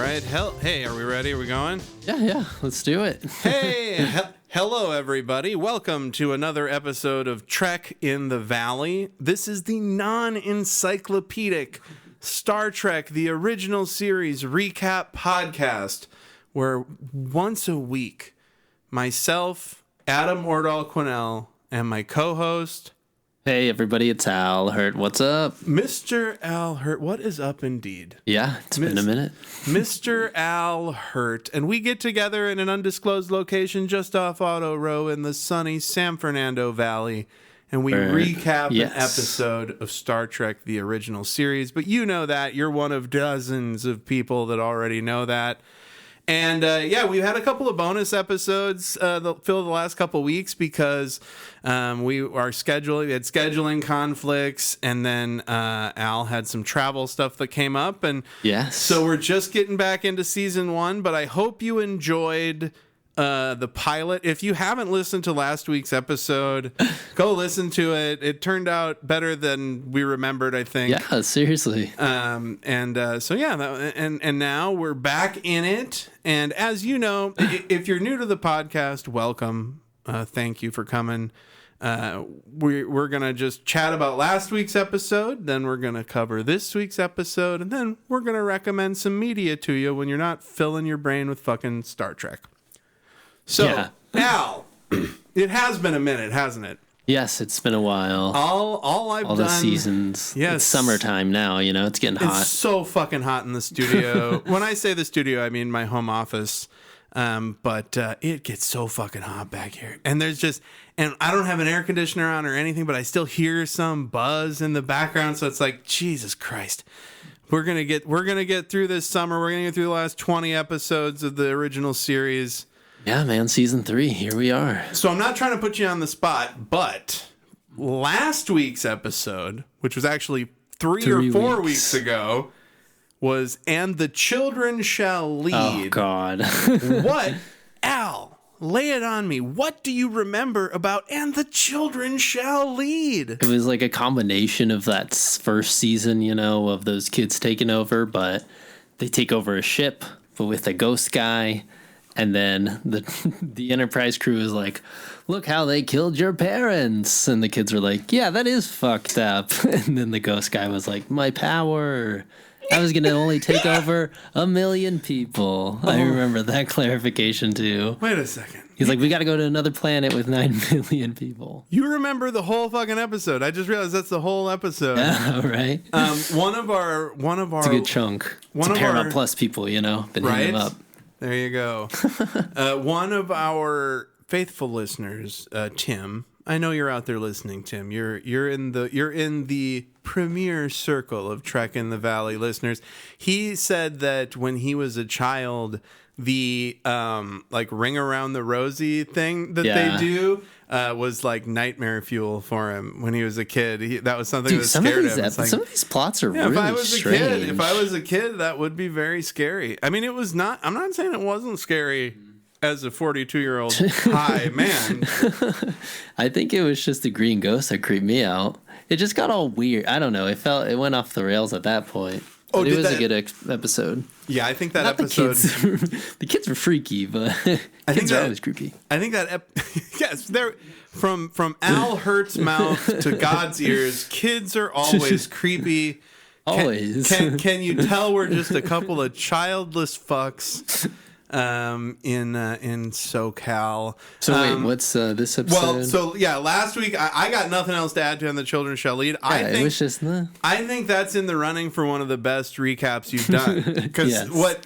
right. Hey, are we ready? Are we going? Yeah. Let's do it. Hey, hello, everybody. Welcome to another episode of Trek in the Valley. This is the non-encyclopedic Star Trek, the original series recap podcast, where once a week, myself, Adam Ordall-Quinnell, and my co-host... Hey, everybody, it's Al Hirt. What's up? Mr. Al Hirt. What is up indeed? Yeah, it's been a minute. Mr. Al Hirt. And we get together in an undisclosed location just off Auto Row in the sunny San Fernando Valley. And we recap an episode of Star Trek, the original series. But you know that. You're one of dozens of people that already know that. And we've had a couple of bonus episodes that fill the last couple of weeks because we had scheduling conflicts, and then Al had some travel stuff that came up, and so we're just getting back into season 1. But I hope you enjoyed the pilot. If you haven't listened to last week's episode, go listen to it. It turned out better than we remembered, I think. Yeah, seriously. And now we're back in it. And as you know, if you're new to the podcast, welcome. Thank you for coming. We're going to just chat about last week's episode, then we're going to cover this week's episode, and then we're going to recommend some media to you when you're not filling your brain with fucking Star Trek. So, Al, it has been a minute, hasn't it? Yes, it's been a while. All the seasons. Yes. It's summertime now, it's getting hot. It's so fucking hot in the studio. When I say the studio, I mean my home office. But it gets so fucking hot back here. And and I don't have an air conditioner on or anything, but I still hear some buzz in the background. So it's like, Jesus Christ. We're going to get through this summer. We're going to get through the last 20 episodes of the original series. Yeah, man, season 3, here we are. So I'm not trying to put you on the spot, but last week's episode, which was actually 3 or 4 weeks ago, was "And the Children Shall Lead." Oh, God. What? Al, lay it on me. What do you remember about "And the Children Shall Lead"? It was like a combination of that first season, of those kids taking over, but they take over a ship, but with a ghost guy. And then the Enterprise crew is like, look how they killed your parents. And the kids were like, yeah, that is fucked up. And then the ghost guy was like, my power. I was going to only take over 1 million people. I remember that clarification too. Wait a second. He's like, we got to go to another planet with 9 million people. You remember the whole fucking episode. I just realized that's the whole episode. Yeah, right. One of our. It's a good chunk. It's Paramount Plus people, been hitting them up. There you go. One of our faithful listeners, Tim. I know you're out there listening, Tim. You're in the premier circle of Trek in the Valley listeners. He said that when he was a child, the ring around the rosy thing that they do was like nightmare fuel for him when he was a kid. That was something that scared him. Some of these plots are really strange. If I was a kid, that would be very scary. I mean, it was not. I'm not saying it wasn't scary as a 42-year-old high man. I think it was just the green ghost that creeped me out. It just got all weird. I don't know. It went off the rails at that point. But it was a good episode. Yeah, I think that episode... The kids were freaky, but kids are always creepy. I think that... yes, from Al Hirt's mouth to God's ears, kids are always creepy. Always. Can you tell we're just a couple of childless fucks in SoCal? So wait, what's this episode? Well, so yeah, last week I got nothing else to add to "And the Children Shall Lead." It was just I think that's in the running for one of the best recaps you've done. Because what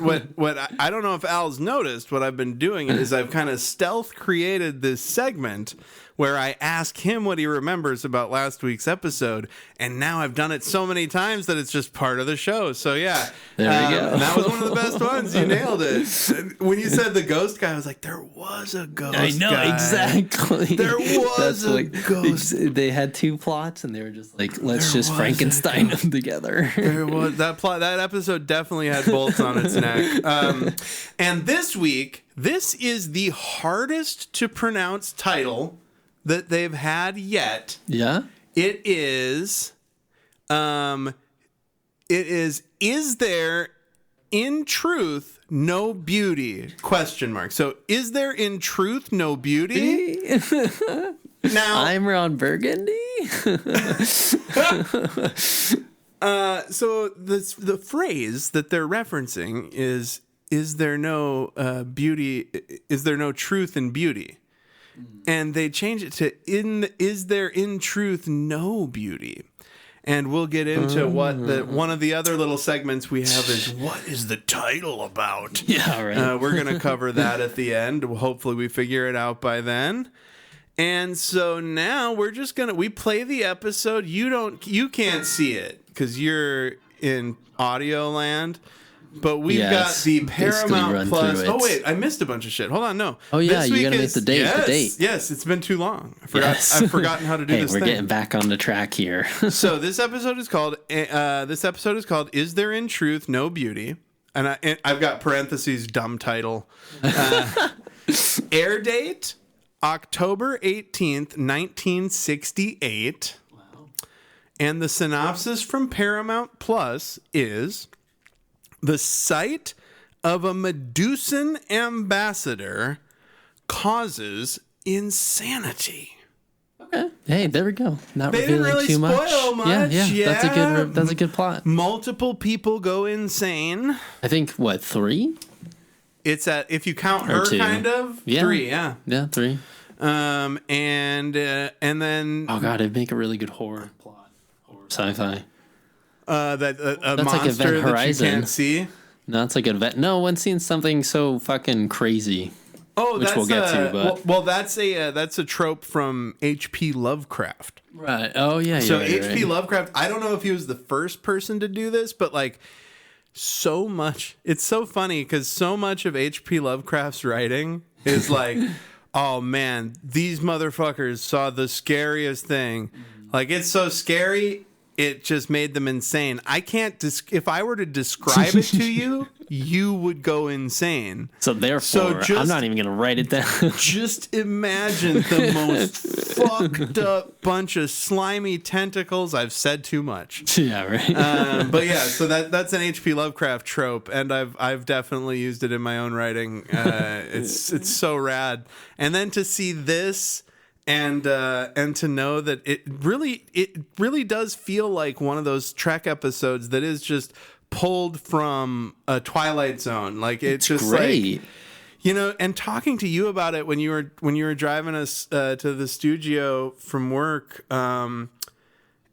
I don't know if Al's noticed, what I've been doing is I've kind of stealth created this segment where I ask him what he remembers about last week's episode, and now I've done it so many times that it's just part of the show. So yeah, there we go. And that was one of the best ones. You nailed it. When you said the ghost guy, I was like, there was a ghost guy. I know, exactly. There was a ghost. They had 2 plots, and they were just like, let's just Frankenstein them together. There was that plot. That episode definitely had bolts on its neck. And this week, this is the hardest to pronounce title that they've had yet. Yeah. It is Is there in truth no beauty? Question mark. So is there in truth no beauty? Now I'm Ron Burgundy. So the phrase that they're referencing is there no beauty? Is there no truth in beauty? And they change it to is there in truth no beauty? And we'll get into one of the other little segments we have is what is the title about? Yeah, right. We're gonna cover that at the end. Hopefully we figure it out by then. And so now we play the episode. You can't see it because you're in audio land. But we've got the Paramount Plus. Oh wait, I missed a bunch of shit. Hold on, no. Oh yeah, you gotta make the date. Yes, the date. Yes, it's been too long. I've forgotten how to do this. We're thing. getting back on the track here. So this episode is called. Is There in Truth No Beauty? And I've got parentheses dumb title. Air date October 18th, 1968. Wow. And the synopsis from Paramount Plus is: the sight of a Medusan ambassador causes insanity. Okay. Hey, there we go. Not they didn't revealing really too spoil much. Yeah. That's a good plot. Multiple people go insane. I think 3? It's if you count her, 2. kind of 3. Yeah. Yeah, 3. And then oh god, it'd make a really good horror plot, horror sci-fi. That's like monster Event Horizon. That you can't see. No, it's like an event. No one's seen something so fucking crazy. Oh, which we'll get to. But well, that's a trope from H.P. Lovecraft. Right. Oh yeah. So right, H.P. right. Lovecraft. I don't know if he was the first person to do this, but like so much. It's so funny because so much of H.P. Lovecraft's writing is like, oh man, these motherfuckers saw the scariest thing. Like it's so scary. It just made them insane. I can't. If I were to describe it to you, you would go insane. So therefore, I'm not even going to write it down. Just imagine the most fucked up bunch of slimy tentacles. I've said too much. Yeah, right. But yeah, so that's an H.P. Lovecraft trope, and I've definitely used it in my own writing. It's so rad. And then to see this. And to know that it really does feel like one of those Trek episodes that is just pulled from a Twilight Zone. Like it's just great. Like, and talking to you about it when you were driving us to the studio from work, and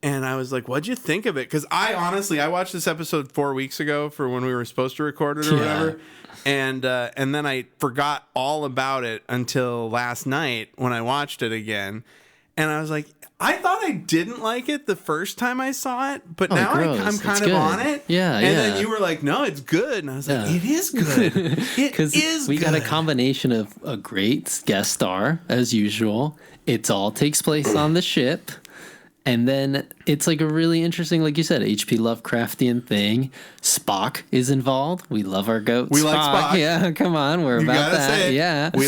I was like, "What'd you think of it?" Because I watched this episode 4 weeks ago for when we were supposed to record it or whatever. And then I forgot all about it until last night when I watched it again. And I was like, I thought I didn't like it the first time I saw it, but now I'm kind of on it. Yeah, and then you were like, no, it's good. And I was like, it is good. It is we good. got a combination of a great guest star, as usual. It all takes place on the ship. And then it's like a really interesting, like you said, H.P. Lovecraftian thing. Spock is involved. We love our goat. We Spock. like Spock. Yeah, come on, we're you about that. Say it. Yeah, we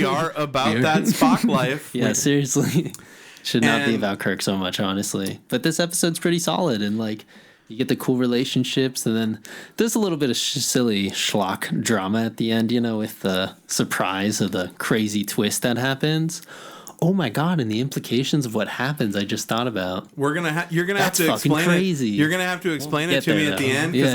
are about that Spock life. Yeah, seriously, should not be about Kirk so much, honestly. But this episode's pretty solid, and like you get the cool relationships, and then there's a little bit of silly schlock drama at the end, with the surprise of the crazy twist that happens. Oh my god! And the implications of what happens, I just thought about. You're gonna have to explain crazy. You're gonna have to explain it to me at the end because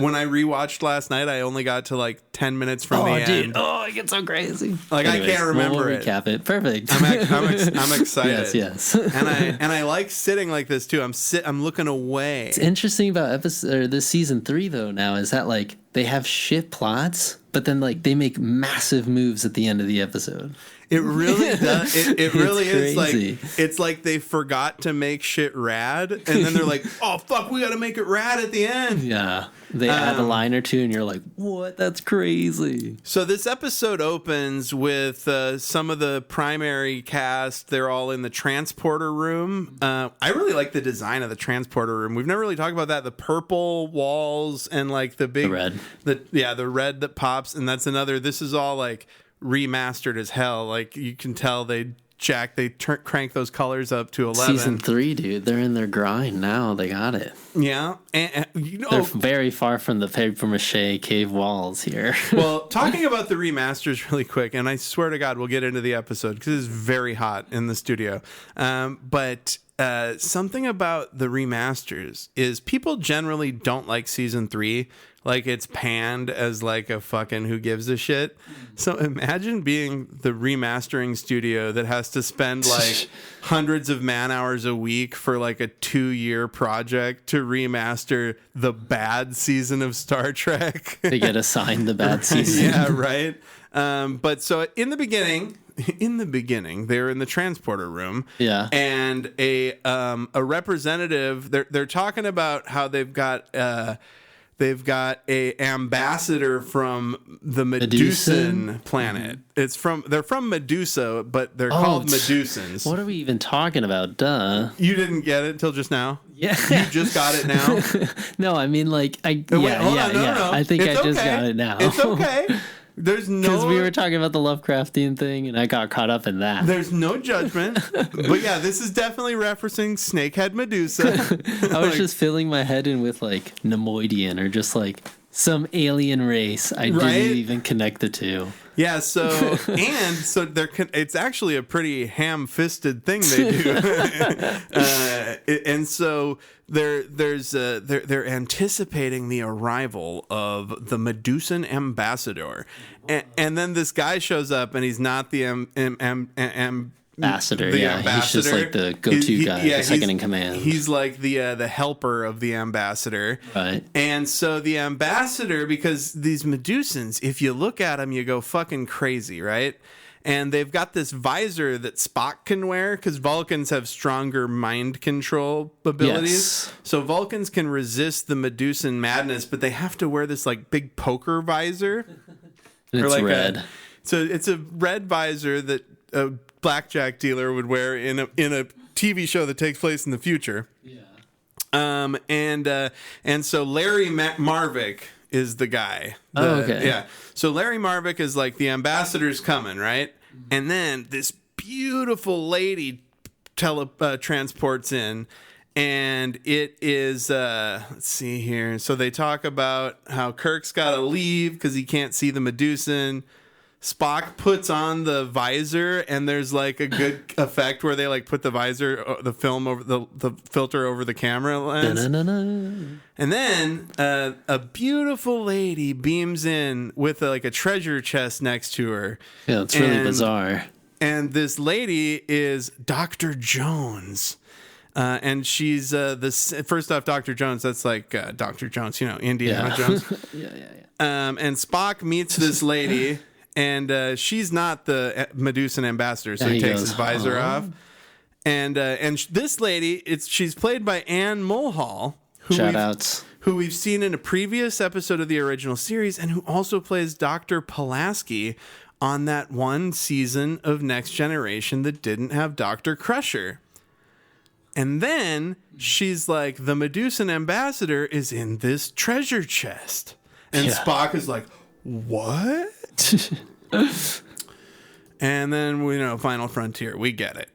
when I rewatched last night, I only got to like 10 minutes from the end. Oh, I get so crazy. Like anyways, I can't remember we'll recap it. Perfect. I'm excited. Yes. and I like sitting like this too. I'm looking away. It's interesting about this season 3 though. Now is that like they have shit plots, but then like they make massive moves at the end of the episode. It really does. It really is like it's like they forgot to make shit rad, and then they're like, "Oh fuck, we got to make it rad at the end." Yeah, they add a line or two, and you're like, "What? That's crazy." So this episode opens with some of the primary cast. They're all in the transporter room. I really like the design of the transporter room. We've never really talked about that. The purple walls and like the big red. The red that pops, and that's another. This is all like remastered as hell. Like you can tell they jack. They crank those colors up to 11. Season 3, dude. They're in their grind now. They got it. Yeah, and they're very far from the paper mache cave walls here. Well, talking about the remasters really quick, and I swear to God, we'll get into the episode because it's very hot in the studio. But something about the remasters is people generally don't like season 3. Like, it's panned as like a fucking who gives a shit. So imagine being the remastering studio that has to spend like hundreds of man hours a week for like a 2-year project to remaster the bad season of Star Trek. They get assigned the bad season. Yeah, right. But so in the beginning, they're in the transporter room. Yeah. And a representative, they're talking about how they've got a ambassador from the Medusan planet. They're from Medusa, but they're called Medusans. What are we even talking about? Duh. You didn't get it till just now? Yeah. You just got it now? No, I mean, like, Wait, hold on, no. I think It's I just okay. got it now. It's okay. There's no... Because we were talking about the Lovecraftian thing, and I got caught up in that. There's no judgment. But yeah, this is definitely referencing Snakehead Medusa. I was just filling my head in with, like, Nemoidian, or just, like, some alien race. I didn't even connect the two. Yeah, so it's actually a pretty ham-fisted thing they do, and so they're anticipating the arrival of the Medusan ambassador, and then this guy shows up, and he's not the ambassador. ambassador. He's just like the go-to guy, the second in command. He's like the helper of the ambassador. Right. And so the ambassador, because these Medusans, if you look at them, you go fucking crazy, right? And they've got this visor that Spock can wear because Vulcans have stronger mind control abilities. Yes. So Vulcans can resist the Medusan madness, but they have to wear this like big poker visor. It's like red. So it's a red visor that a blackjack dealer would wear in a TV show that takes place in the future. Yeah. And so Larry Marvick is the guy. Okay. Yeah. So Larry Marvick is like the ambassador's coming, right? And then this beautiful lady transports in, and it is let's see here. So they talk about how Kirk's got to leave because he can't see the Medusan. Spock puts on the visor, and there's like a good effect where they like put the visor, the film over the filter over the camera lens. Da-na-na-na. And then a beautiful lady beams in with like a treasure chest next to her. Yeah, it's really bizarre. And this lady is Dr. Jones. And she's first off, Dr. Jones. That's like Dr. Jones, Indiana Jones. Yeah. And Spock meets this lady. And she's not the Medusan ambassador, so he takes his visor off. And this lady, she's played by Anne Mulhall, who we've seen in a previous episode of the original series, and who also plays Dr. Pulaski on that one season of Next Generation that didn't have Dr. Crusher. And then she's like, the Medusan ambassador is in this treasure chest. And Spock is like, what? And then Final Frontier. We get it.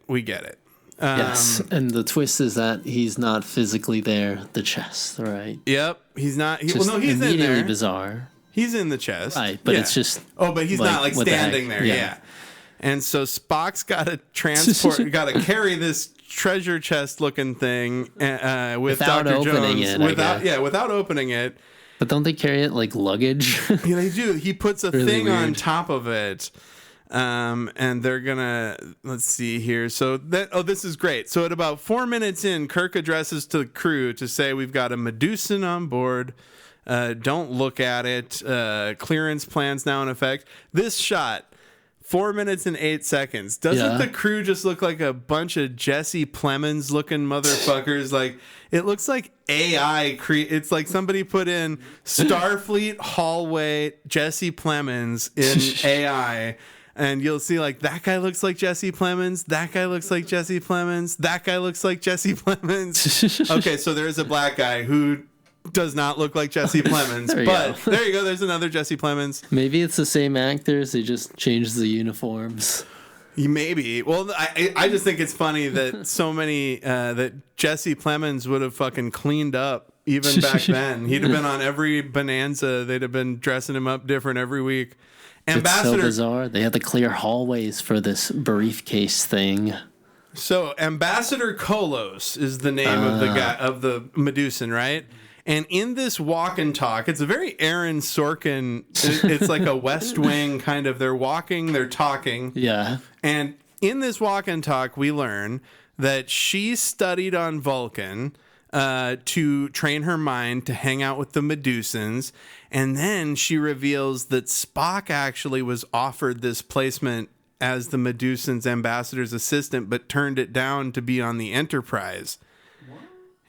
Yes, and the twist is that he's not physically there. The chest, right? Yep, he's not. He's immediately in there. Bizarre. He's in the chest, right? But it's just. Oh, but he's not like standing there. Yeah. And so Spock's got to got to carry this treasure chest looking thing with Dr. Jones without opening it. But don't they carry it like luggage? Yeah, they do. He puts a really thing weird. on top of it. And they're gonna, let's see here. So this is great. So at about 4 minutes in, Kirk addresses to the crew to say, we've got a Medusan on board. Don't look at it. Clearance plans now in effect. This shot, 4 minutes and 8 seconds. Doesn't the crew just look like a bunch of Jesse Plemons looking motherfuckers? Like, it looks like AI. It's like somebody put in Starfleet hallway Jesse Plemons in AI. And you'll see like that guy looks like Jesse Plemons. That guy looks like Jesse Plemons. That guy looks like Jesse Plemons. Okay, so there is a black guy who does not look like Jesse Plemons. There you go. There's another Jesse Plemons. Maybe it's the same actors. They just changed the uniforms. Maybe. Well, I just think it's funny that so many that Jesse Plemons would have fucking cleaned up even back then. He'd have been on every bonanza. They'd have been dressing him up different every week. Ambassador, it's so bizarre. They had to clear hallways for this briefcase thing. So Ambassador Kolos is the name of the guy of the Medusan, right? And in this walk and talk, it's a very Aaron Sorkin. It's like a West Wing kind of. They're walking, they're talking. Yeah. And in this walk and talk, we learn that she studied on Vulcan to train her mind to hang out with the Medusans. And then she reveals that Spock actually was offered this placement as the Medusans' ambassador's assistant, but turned it down to be on the Enterprise. What?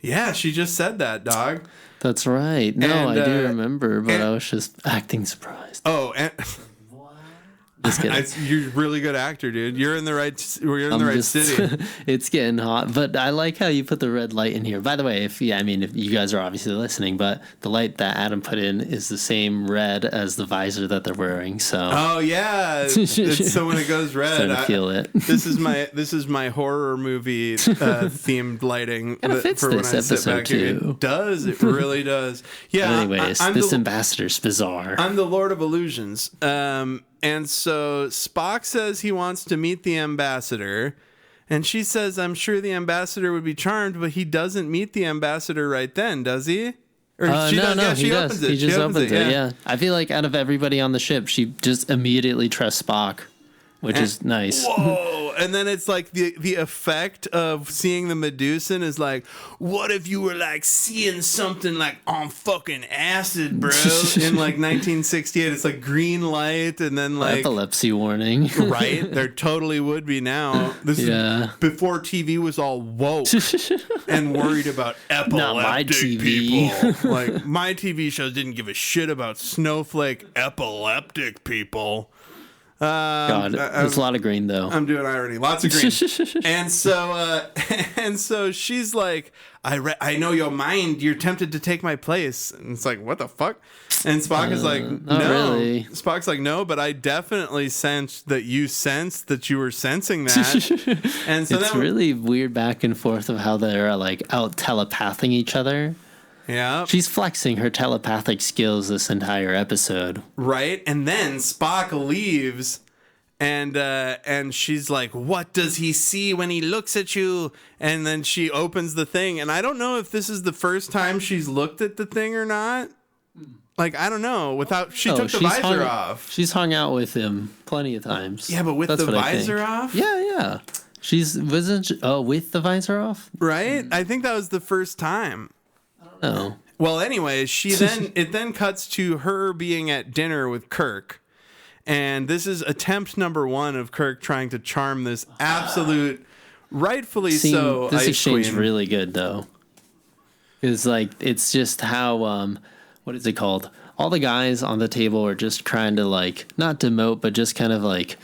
Yeah, she just said that, dog. That's right. No, I do remember, but I was just acting surprised. Oh, and just kidding. You're a really good actor, dude. You're in the right city. It's getting hot, but I like how you put the red light in here. By the way, if you guys are obviously listening, but the light that Adam put in is the same red as the visor that they're wearing. So. Oh yeah, so when it goes red, I feel it. This is my horror movie themed lighting and it fits for this episode too. It does. It really does. Yeah. But anyways, this ambassador's bizarre. I'm the Lord of Illusions. And so Spock says he wants to meet the ambassador, and she says, I'm sure the ambassador would be charmed, but he doesn't meet the ambassador right then, does he? Or no, he does. He just opens it, yeah. I feel like out of everybody on the ship, she just immediately trusts Spock, which is nice. Whoa! And then it's like the effect of seeing the Medusan is like, what if you were like seeing something like on fucking acid, bro? In like 1968, it's like green light and then like epilepsy warning. Right? There totally would be now. This is before TV was all woke and worried about epileptic people. Like my TV shows didn't give a shit about snowflake epileptic people. God, there's a lot of green though. I'm doing irony, lots of green. and so she's like, I know your mind. You're tempted to take my place. And it's like, what the fuck? And Spock is like, no. Really. Spock's like, no, but I definitely sensed that you were sensing that. And so it's really weird back and forth of how they're like out telepathing each other. Yeah. She's flexing her telepathic skills this entire episode. Right? And then Spock leaves and she's like, what does he see when he looks at you? And then she opens the thing. And I don't know if this is the first time she's looked at the thing or not. Like, I don't know. She took the visor off. She's hung out with him plenty of times. Yeah, but with the visor off? Yeah. With the visor off? Right? I think that was the first time. Oh. Well, anyway, it then cuts to her being at dinner with Kirk. And this is attempt number 1 of Kirk trying to charm this absolute, rightfully so, this ice exchange queen. Really good, though. It's just how, what is it called? All the guys on the table are just trying to, like, not demote, but just kind of, like,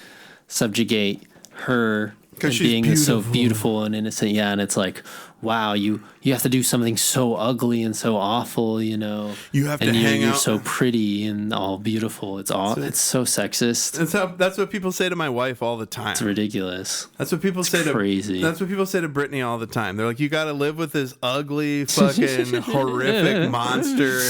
subjugate her and being so beautiful and innocent. Yeah, and it's like, wow, you have to do something so ugly and so awful, you know. You have to hang out. You're so pretty and all beautiful. It's so sexist. That's what people say to my wife all the time. It's ridiculous. That's what people say crazy. That's what people say to Brittany all the time. They're like, you got to live with this ugly, fucking horrific monster.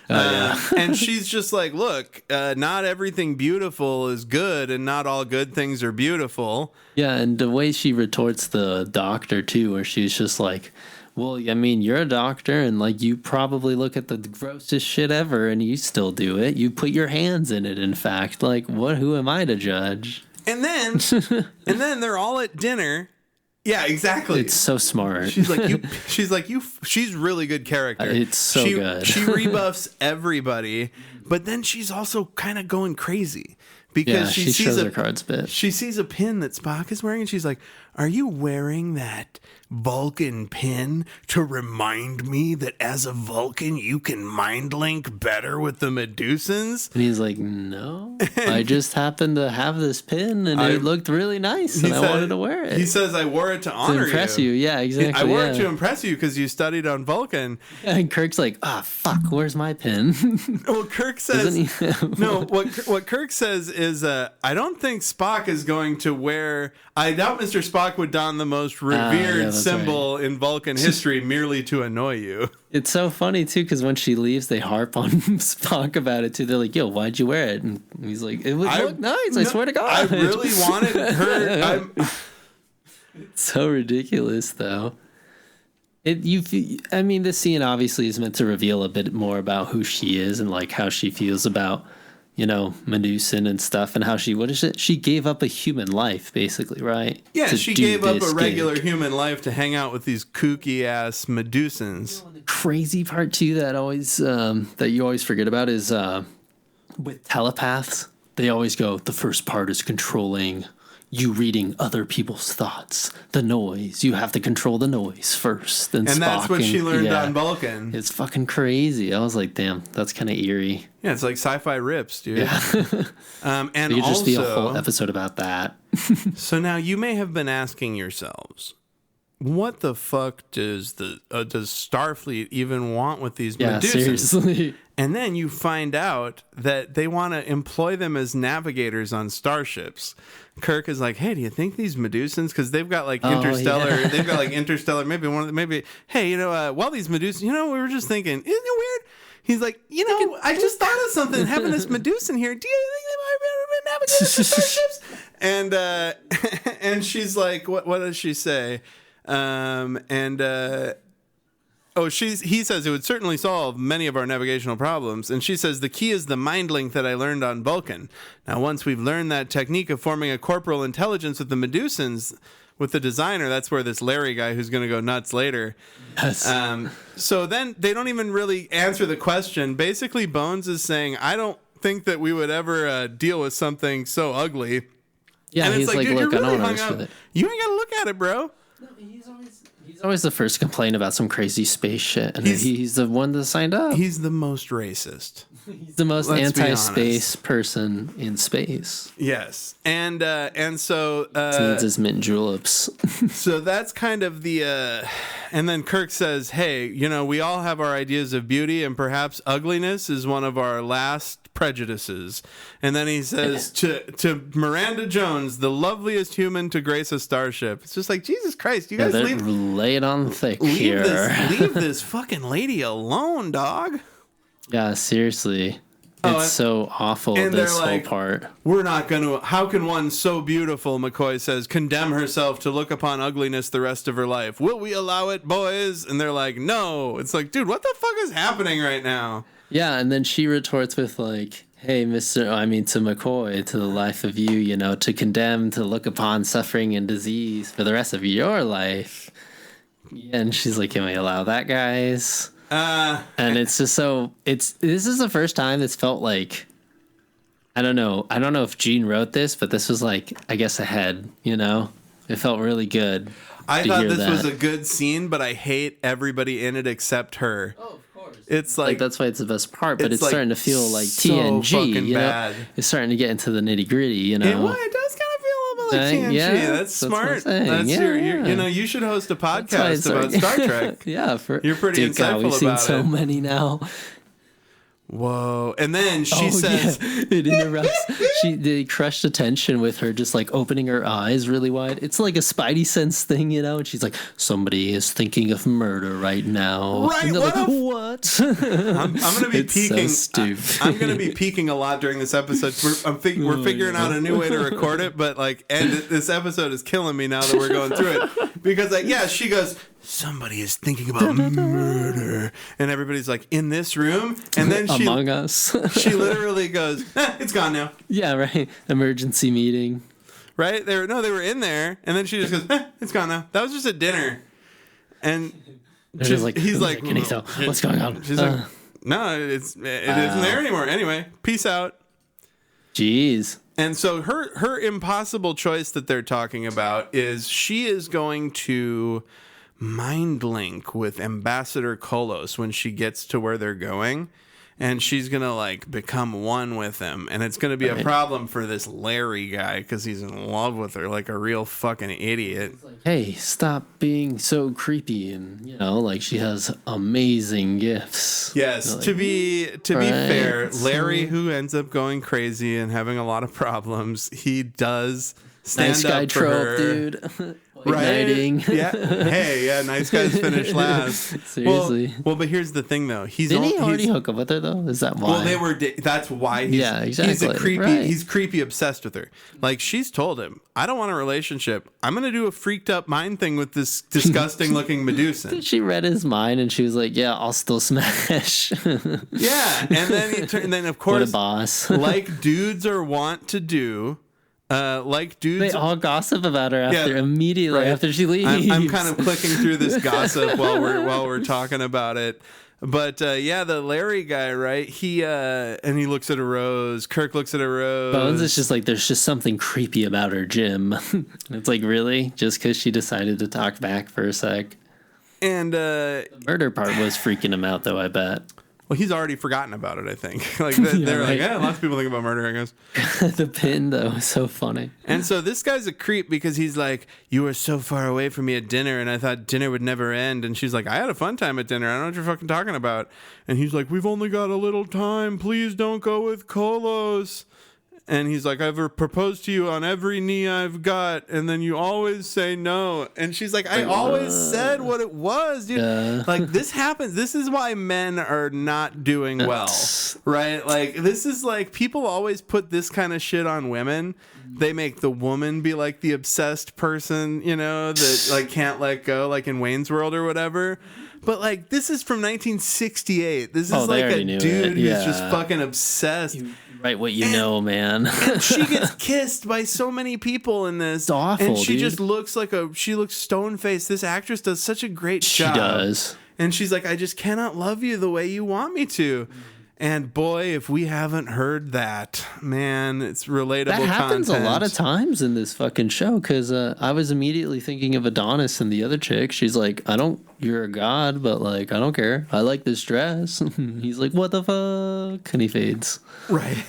And she's just like, look, not everything beautiful is good, and not all good things are beautiful. Yeah, and the way she retorts the doctor, too, where she's just like, well, I mean, you're a doctor, and, like, you probably look at the grossest shit ever, and you still do it. You put your hands in it, in fact. Like, who am I to judge? And then they're all at dinner. Yeah, exactly. It's so smart. She's really good character. It's so good. She rebuffs everybody, but then she's also kind of going crazy because she sees her cards a bit. She sees a pin that Spock is wearing, and she's like, "Are you wearing that Vulcan pin to remind me that as a Vulcan you can mind link better with the Medusans?" And he's like, "No, I just happened to have this pin, and it looked really nice, and I wanted to wear it." He says, "I wore it to honor to impress you." Yeah, exactly. I wore it to impress you because you studied on Vulcan. And Kirk's like, "Ah, fuck, where's my pin?" Well, Kirk says, "No." What Kirk says is I don't think Spock is going to wear. I doubt Mr. Spock would don the most revered symbol in Vulcan history merely to annoy you. It's so funny too, because when she leaves, they harp on Spock about it too. They're like, "Yo, why'd you wear it?" And he's like, "It would look nice. I swear to God." I really wanted her. It's so ridiculous, though. I mean, this scene obviously is meant to reveal a bit more about who she is and like how she feels about, Medusa and stuff, and how she gave up a human life, basically, right? Yeah, she gave up a regular human life to hang out with these kooky ass Medusans. The crazy part too that you always forget about is with telepaths, they always go, the first part is controlling you reading other people's thoughts. The noise. You have to control the noise first. And that's what she learned on Vulcan. It's fucking crazy. I was like, damn, that's kind of eerie. Yeah, it's like sci-fi rips, dude. Yeah. And it could just be a whole episode about that. So now you may have been asking yourselves, what the fuck does Starfleet even want with these Medusans? Seriously. And then you find out that they want to employ them as navigators on starships. Kirk is like, hey, do you think these Medusans, because they've got like interstellar, they've got like interstellar, hey, while these Medusans, we were just thinking, isn't it weird? He's like, I just thought of something, having this Medusan here. Do you think they might be navigators for starships? And she's like, what does she say? He says it would certainly solve many of our navigational problems. And she says, the key is the mind link that I learned on Vulcan. Now, once we've learned that technique of forming a corporal intelligence with the Medusans, with the designer, that's where this Larry guy who's going to go nuts later. Yes. So then they don't even really answer the question. Basically, Bones is saying, I don't think that we would ever deal with something so ugly. Yeah, and he's like, dude, look, really I don't understand it. You ain't got to look at it, bro. No, he's always the first to complain about some crazy space shit, and he's the one that signed up. He's the most racist. He's the most anti-space person in space. Yes, and so needs his mint juleps. So that's kind of the. And then Kirk says, "Hey, we all have our ideas of beauty, and perhaps ugliness is one of our last prejudices." And then he says to Miranda Jones, the loveliest human to grace a starship. It's just like, Jesus Christ, you guys lay it on thick here. Leave this fucking lady alone, dog. Yeah, seriously. It's so awful, this whole part. We're not going to... How can one so beautiful, McCoy says, condemn herself to look upon ugliness the rest of her life? Will we allow it, boys? And they're like, no. It's like, dude, what the fuck is happening right now? Yeah, and then she retorts with like, hey, to McCoy, to the life of you, to condemn, to look upon suffering and disease for the rest of your life. Yeah, and she's like, can we allow that, guys? And it's just this is the first time it's felt like, I don't know if Gene wrote this, but this was like, I guess ahead, it felt really good. I thought this was a good scene, but I hate everybody in it except her. Oh, of course. It's like that's why it's the best part, but it's starting to feel like so TNG, bad. It's starting to get into the nitty gritty, It does kind of feel a little bit like TNG. Yeah, that's smart. That's you should host a podcast about Star Trek. Yeah, you're pretty insightful about it. We've seen so many now. Whoa. And then she says... Yeah. It interrupts. They crushed the tension with her just like opening her eyes really wide. It's like a Spidey sense thing, And she's like, somebody is thinking of murder right now. Right. And they're like, what? I'm going to be peeking. So stupid. I'm going to be peeking a lot during this episode. We're figuring out a new way to record it, but this episode is killing me now that we're going through it. Because she goes... Somebody is thinking about murder, and everybody's like in this room, and then Among Us. She literally goes, "It's gone now." Yeah, right. Emergency meeting. Right? They were in there, and then she just goes, "It's gone now." That was just at dinner, and he's like, "What's going on?" She's like, "No, it isn't there anymore." Anyway, peace out. Jeez. And so her impossible choice that they're talking about is she is going to mind link with Ambassador Kolos when she gets to where they're going. and she's gonna like become one with him, and it's gonna be a problem for this Larry guy because he's in love with her like a real fucking idiot. Hey, stop being so creepy, and like she has amazing gifts. Yes, to be fair, Larry, who ends up going crazy and having a lot of problems, he does stand nice guy up for trope, her. dude. Right? Yeah. Hey, yeah, nice guys finish last. Seriously. Well, but here's the thing though. Didn't he already hook up with her though? Is that why? Well, they were. That's why. Exactly. He's a creepy. Right. He's creepy obsessed with her. Like she's told him, "I don't want a relationship. I'm gonna do a freaked up mind thing with this disgusting looking Medusan." She read his mind and she was like, "Yeah, I'll still smash." Yeah, and then of course, what a boss. Like dudes are wont to do. Like dudes, they all gossip about her immediately after she leaves. I'm kind of clicking through this gossip while we're talking about it. But the Larry guy, right? He looks at a rose. Kirk looks at a rose. Bones is just like, there's just something creepy about her, Jim. It's like, really? Just because she decided to talk back for a sec? And the murder part was freaking him out, though, I bet. Well, he's already forgotten about it, I think. Like they're like, yeah, lots of people think about murder, I guess. The pin, though, is so funny. And so this guy's a creep because he's like, you were so far away from me at dinner, and I thought dinner would never end. And she's like, I had a fun time at dinner. I don't know what you're fucking talking about. And he's like, we've only got a little time. Please don't go with Kolos. And he's like, I've proposed to you on every knee I've got, and then you always say no. And she's like, I always said what it was, dude. Yeah. Like, this happens. This is why men are not doing well, right? Like, this is like, people always put this kind of shit on women. They make the woman be like the obsessed person, that like can't let go, like in Wayne's World or whatever. But like, this is from 1968. This is like a dude who's just fucking obsessed. Right, what you know, man. And she gets kissed by so many people in this. It's awful, and she dude. just looks like she looks stone-faced. This actress does such a great job. She does. And she's like, I just cannot love you the way you want me to. And boy, if we haven't heard that, man, it's relatable content. That happens a lot of times in this fucking show, because I was immediately thinking of Adonis and the other chick. She's like, you're a god, but like, I don't care. I like this dress. He's like, what the fuck? And he fades. Right.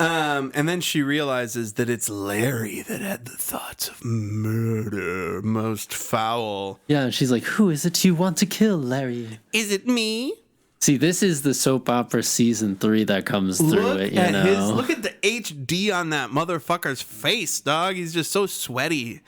And then she realizes that it's Larry that had the thoughts of murder, most foul. Yeah, and she's like, who is it you want to kill, Larry? Is it me? See, this is the soap opera season 3 that comes through it, Look at the HD on that motherfucker's face, dog. He's just so sweaty.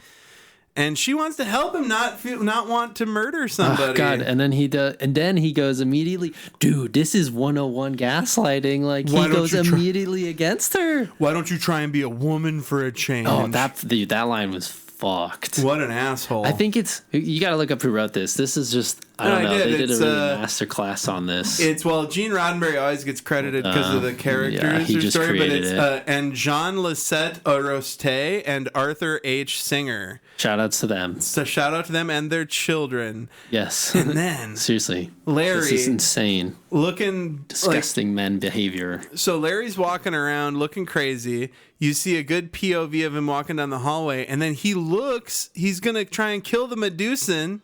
And she wants to help him not want to murder somebody. Oh, God, and then he goes immediately, dude, this is 101 gaslighting. Like, he goes immediately against her. Why don't you try and be a woman for a change? Oh, that line was fucked. What an asshole. I think you got to look up who wrote this. This is just, I don't know. They did a really master class on this. Gene Roddenberry always gets credited because of the characters. Yeah, he just created it. And Jean Lisette Oroste and Arthur H. Singer. Shout outs to them. So shout out to them and their children. Yes. And then seriously, Larry, this is insane. Looking disgusting men behavior. So Larry's walking around looking crazy. You see a good POV of him walking down the hallway, and then he's gonna try and kill the Medusan,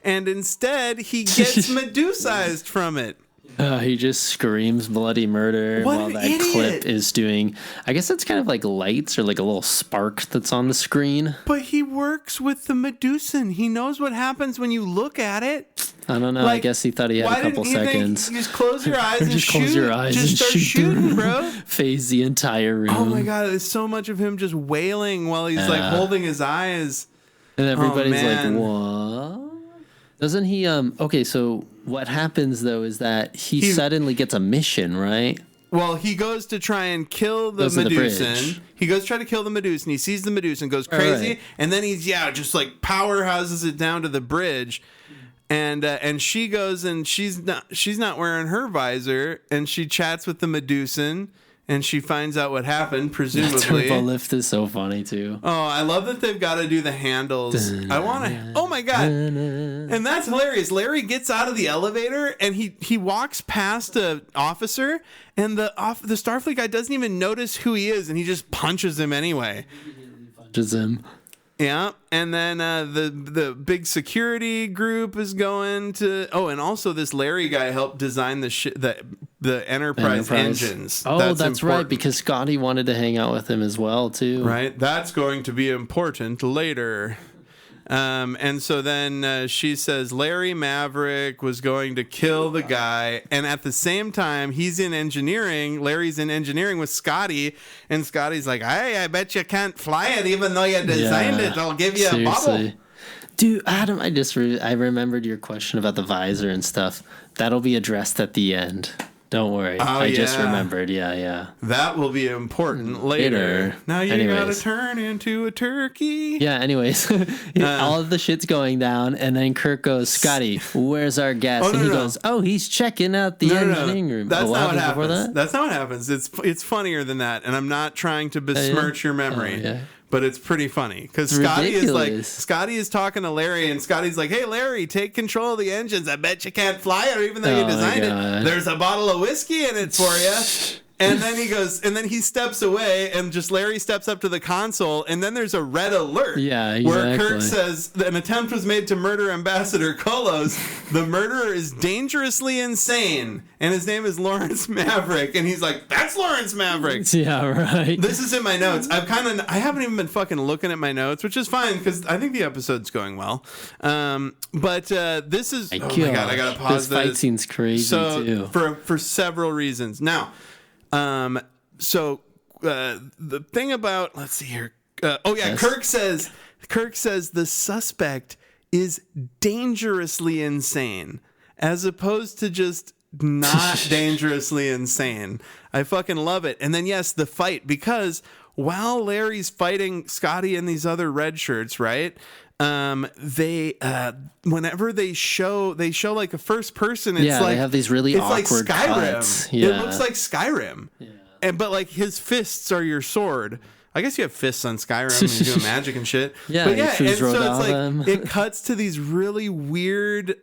and instead he gets Medusized from it. He just screams bloody murder while that clip is doing. I guess it's kind of like lights or like a little spark that's on the screen. But he works with the Medusan. He knows what happens when you look at it. I don't know. I guess he thought he had a couple seconds. You just close your eyes and shoot. Close your eyes and start shooting, bro. Phase the entire room. Oh my God, there's so much of him just wailing while he's like holding his eyes. And everybody's like, what? Doesn't he, okay, so what happens though is that he suddenly gets a mission, right? Well, he goes to try and kill the Medusan. He goes to try to kill the Medusan. He sees the Medusan, goes crazy, and then he's just like powerhouses it down to the bridge. And she goes and she's not wearing her visor, and she chats with the Medusan. And she finds out what happened, presumably. The turbo lift is so funny, too. Oh, I love that they've got to do the handles. I want to... Oh, my God. And that's hilarious. Larry gets out of the elevator, and he walks past an officer, and the Starfleet guy doesn't even notice who he is, and he just punches him anyway. Punches him. Yeah, and then the big security group is going to. Oh, and also this Larry guy helped design the Enterprise engines. Oh, that's right, because Scotty wanted to hang out with him as well too. Right, that's going to be important later. And so then she says Larry Maverick was going to kill the guy, and at the same time he's in engineering. Larry's in engineering with Scotty, and Scotty's like, "Hey, I bet you can't fly it, even though you designed it. I'll give you a bubble." Dude, Adam, I remembered your question about the visor and stuff. That'll be addressed at the end. Don't worry. I just remembered. Yeah. That will be important later. Now you gotta turn into a turkey. Yeah, anyways. All of the shit's going down, and then Kirk goes, Scotty, where's our guest? And he goes, he's checking out the engineering room. That's not what happens. That's not what happens. It's funnier than that, and I'm not trying to besmirch your memory. Yeah. But it's pretty funny because Scotty is talking to Larry, and Scotty's like, "Hey, Larry, take control of the engines. I bet you can't fly it, even though you designed it. There's a bottle of whiskey in it for you." And then he goes, and then he steps away, and just Larry steps up to the console, and then there's a red alert. Yeah, exactly. Where Kirk says an attempt was made to murder Ambassador Kolos. The murderer is dangerously insane, and his name is Lawrence Maverick. And he's like, "That's Lawrence Maverick." Yeah, right. This is in my notes. I haven't even been fucking looking at my notes, which is fine because I think the episode's going well. But this is. Oh my god, I gotta pause this. Fight scene's crazy too. For several reasons. Now. So the thing about, let's see here. Yes. Kirk says the suspect is dangerously insane as opposed to just not dangerously insane. I fucking love it. And then yes, the fight, because while Larry's fighting Scotty and these other red shirts, right? They whenever they show like a first person, it's like they have these really awkward like Skyrim. Cuts. Yeah. It looks like Skyrim. Yeah. But like his fists are your sword. I guess you have fists on Skyrim and you're doing magic and shit. Yeah, but yeah, and so it's like them. it cuts to these really weird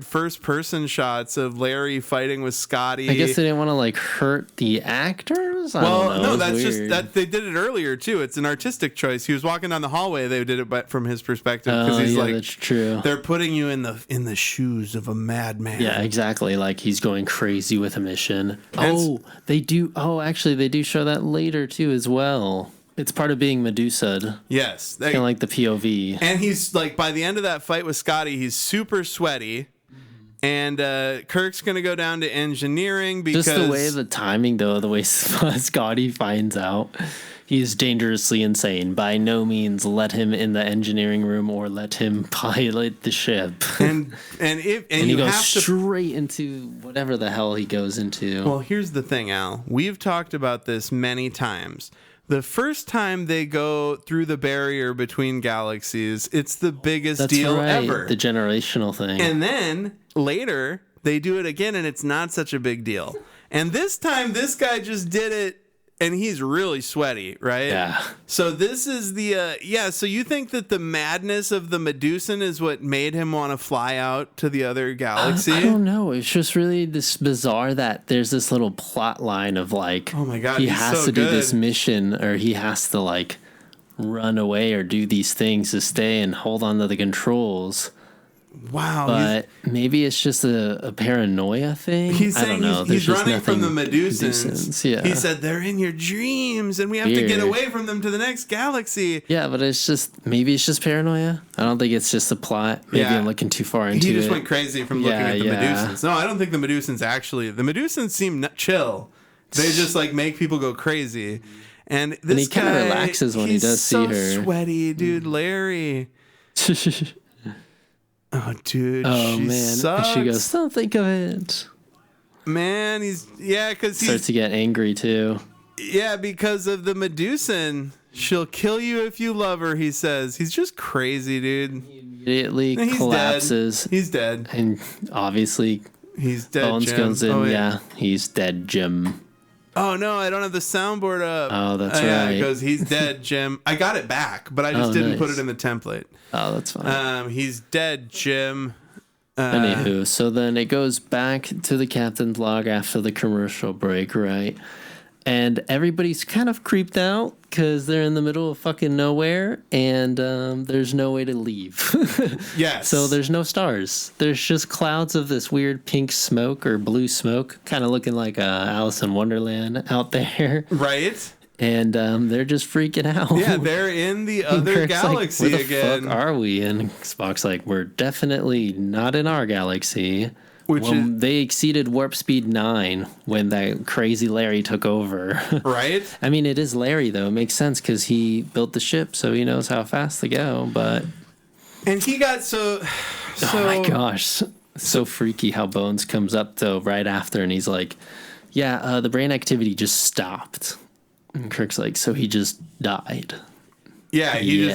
first person shots of Larry fighting with Scotty. I guess they didn't want to like hurt the actors. That's just that they did it earlier too. It's an artistic choice. He was walking down the hallway, they did it from his perspective because he's like, that's true. They're putting you in the shoes of a madman. Yeah, exactly. Like he's going crazy with a mission. They do show that later too as well. It's part of being Medusa. Yes. Kind of like the POV. And he's like, by the end of that fight with Scotty, he's super sweaty. And Kirk's going to go down to engineering because... Just the way the timing, though, the way Scotty finds out he's dangerously insane. By no means let him in the engineering room or let him pilot the ship. And he goes straight into whatever the hell he goes into. Well, here's the thing, Al. We've talked about this many times. The first time they go through the barrier between galaxies, it's the biggest deal ever. The generational thing. And then later, they do it again, and it's not such a big deal. And this time, this guy just did it, and he's really sweaty, right? Yeah. So this is the, so you think that the madness of the Medusan is what made him want to fly out to the other galaxy? I don't know. It's just really this bizarre that there's this little plot line of like, oh my God, he has to do this mission, or he has to like run away or do these things to stay and hold on to the controls. Wow. But maybe it's just a paranoia thing. He's I don't know. He's running from the Medusans. Yeah. He said, they're in your dreams and we have to get away from them to the next galaxy. Yeah, but maybe it's just paranoia. I don't think it's just a plot. Maybe I'm looking too far into it. He just went crazy from looking at the Medusans. No, I don't think the Medusans seem seem they just like make people go crazy. And this guy, kind of relaxes when he does see her. He's so sweaty, dude. Larry. Oh, dude. Oh, man. Sucks. She goes, don't think of it. Man, because he starts to get angry, too. Yeah, because of the Medusan. She'll kill you if you love her, he says. He's just crazy, dude. He immediately collapses. Dead. He's dead. And obviously, he's dead, Bones Jim. goes in, he's dead, Jim. Oh, no, I don't have the soundboard up. Oh, that's right. Yeah, it goes, he's dead, Jim. I got it back, but I just didn't put it in the template. Oh, that's fine. He's dead, Jim. Anywho, so then it goes back to the captain's log after the commercial break, right? And everybody's kind of creeped out because they're in the middle of fucking nowhere and there's no way to leave. Yes. So there's no stars. There's just clouds of this weird pink smoke or blue smoke, kind of looking like Alice in Wonderland out there. Right. And they're just freaking out. Yeah, they're in the other galaxy like, where again. The fuck are we? And Spock's like, we're definitely not in our galaxy. They exceeded warp speed 9 when that crazy Larry took over. Right? I mean, it is Larry, though. It makes sense because he built the ship, so he knows how fast they go, but... And he got so... Oh, my gosh. So freaky how Bones comes up, though, right after, and he's like, yeah, the brain activity just stopped. And Kirk's like, so he just died. Yeah, he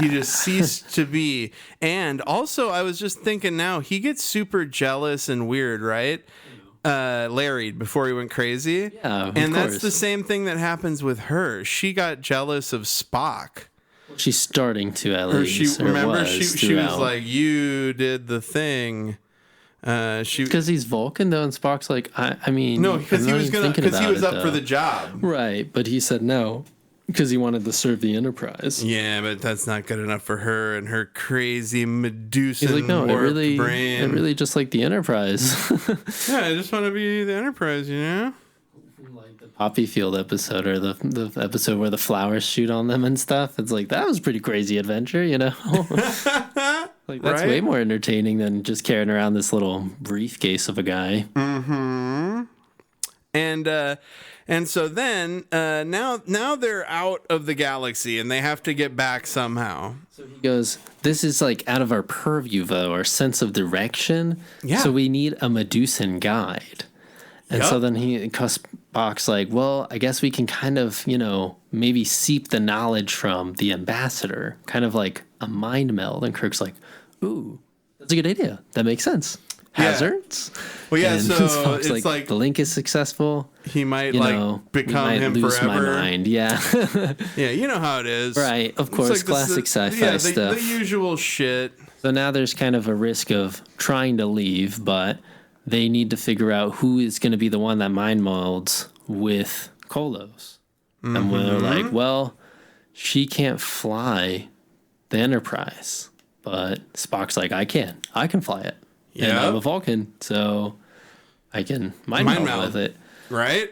just ceased to be. And also, I was just thinking now, he gets super jealous and weird, right? Larry, before he went crazy. Yeah, of and course. That's the same thing that happens with her. She got jealous of Spock. She's starting to, at least. She was like, you did the thing. Because he's Vulcan, though, and Spock's like, I mean... No, because he was up for the job. Right, but he said no. Because he wanted to serve the Enterprise. Yeah, but that's not good enough for her and her crazy Medusan He's like, no, brain. I really just like the Enterprise. Yeah, I just want to be the Enterprise, you know? Like the Poppy Field episode, or the episode where the flowers shoot on them and stuff. It's like, that was a pretty crazy adventure, you know? Like, that's way more entertaining than just carrying around this little briefcase of a guy. Mm-hmm. And so then now they're out of the galaxy and they have to get back somehow. So he goes, this is like out of our purview, though, our sense of direction. Yeah. So we need a Medusan guide. And so then Spock's like, well, I guess we can kind of, maybe seep the knowledge from the ambassador, kind of like a mind meld. And Kirk's like, ooh, that's a good idea. That makes sense. Hazards. Well, yeah. And So it's like the link is successful. He might become him lose forever. My mind. Yeah. Yeah, you know how it is. Right. Of course, like classic sci-fi stuff. The usual shit. So now there's kind of a risk of trying to leave, but they need to figure out who is going to be the one that mind molds with Kolos. Mm-hmm. And we're like, well, she can't fly the Enterprise, but Spock's like, I can fly it. Yeah. And I'm a Vulcan, so I can mind meld with it. Right?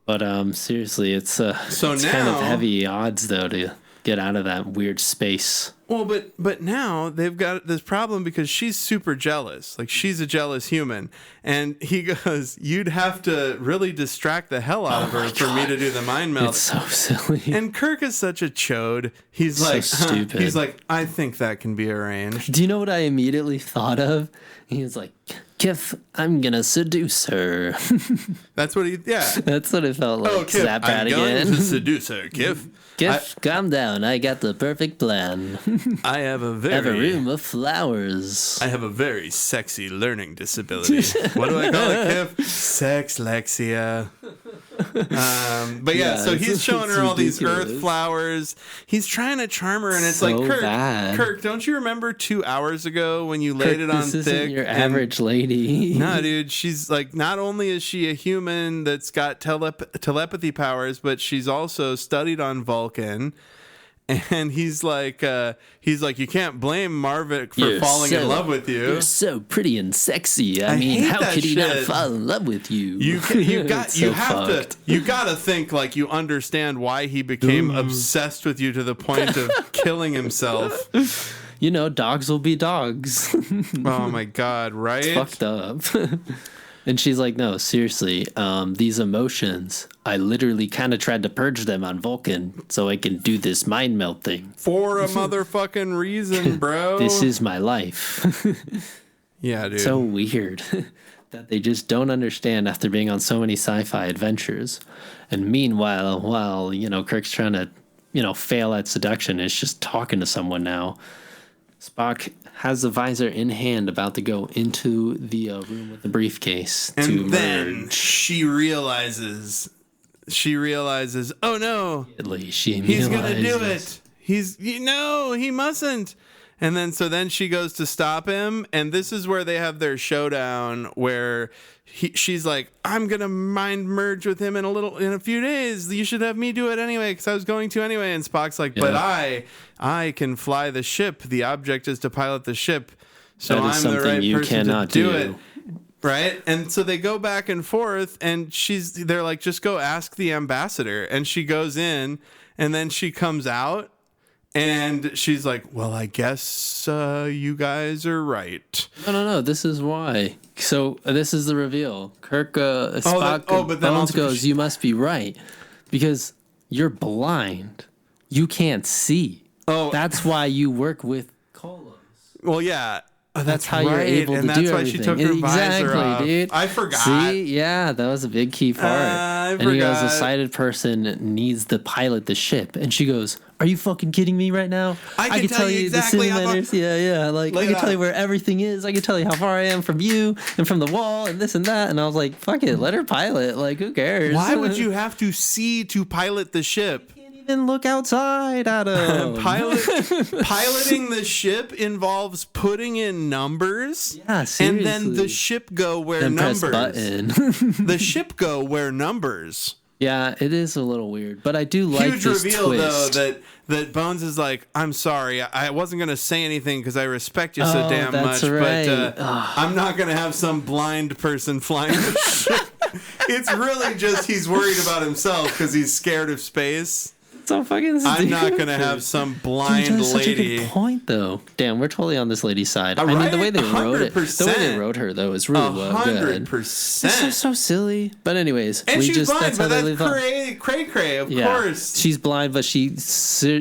But seriously, it's kind of heavy odds, though, to get out of that weird space. Well, but now they've got this problem because she's super jealous. Like, she's a jealous human. And he goes, you'd have to really distract the hell out of her for me to do the mind meld. It's so silly. And Kirk is such a chode. He's so stupid. He's like, I think that can be arranged. Do you know what I immediately thought of? He was like, Kif, I'm gonna seduce her. That's what he, yeah. That's what it felt like. Oh, Kif, I'm going to seduce her, Kif. Kif, calm down. I got the perfect plan. I have a room of flowers. I have a very sexy learning disability. What do I call it, Kif? Sexlexia. But yeah, so he's showing her all these earth flowers. He's trying to charm her, and it's so like, Kirk, don't you remember 2 hours ago when you laid it on thick? This isn't your average lady. Nah, dude, she's like, not only is she a human that's got telepathy powers, but she's also studied on Vulcan. And he's like, you can't blame Marvick for falling in love with you. You're so pretty and sexy. I mean, how could he not fall in love with you? You got to think like you understand why he became obsessed with you to the point of killing himself. Dogs will be dogs. Oh my God, right? It's fucked up. And she's like, no, seriously, these emotions, I literally kind of tried to purge them on Vulcan so I can do this mind meld thing. For a motherfucking reason, bro. This is my life. Yeah, dude. So weird that they just don't understand after being on so many sci-fi adventures. And meanwhile, while, Kirk's trying to, fail at seduction, it's just talking to someone now. Spock has the visor in hand, about to go into the room with the briefcase and then she realizes, oh no, he's gonna do it. He mustn't. And then then she goes to stop him, and this is where they have their showdown where she's like, I'm gonna mind merge with him in a few days. You should have me do it anyway, because I was going to anyway. And Spock's like, but I can fly the ship. The object is to pilot the ship. So I'm the right person to do it. Right? And so they go back and forth, and they're like, just go ask the ambassador. And she goes in, and then she comes out. And she's like, well, I guess you guys are right. No. This is why. So this is the reveal. Spock but then Bones goes, you must be right. Because you're blind. You can't see. Oh. That's why you work with Kolos. Well, yeah. That's how you're able to do everything. Why she took her visor off. Dude. I forgot. See? Yeah, that was a big key part. And he goes, a sighted person needs to pilot the ship. And she goes, are you fucking kidding me right now? I can tell you exactly the simulators. Yeah. Like, I can tell you where everything is. I can tell you how far I am from you and from the wall and this and that. And I was like, fuck it, let her pilot. Like, who cares? Why would you have to see to pilot the ship? Even look outside, Adam. Piloting the ship involves putting in numbers. Yeah, seriously. And then the ship go where then numbers. Press button. The ship go where numbers. Yeah, it is a little weird, but I do like Huge this reveal, twist. Though, that Bones is like, I'm sorry, I wasn't going to say anything because I respect you so damn much, right. but I'm not going to have some blind person flying the ship. It's really just he's worried about himself because he's scared of space. So fucking stupid. I'm not gonna have some blind lady. Such a lady. good point, though. Damn, we're totally on this lady's side. I mean, the way they wrote it, the way they wrote her, though, is really good. 100%. It's so silly. But anyways, and she's blind, that's how they leave cray, of course. She's blind, but she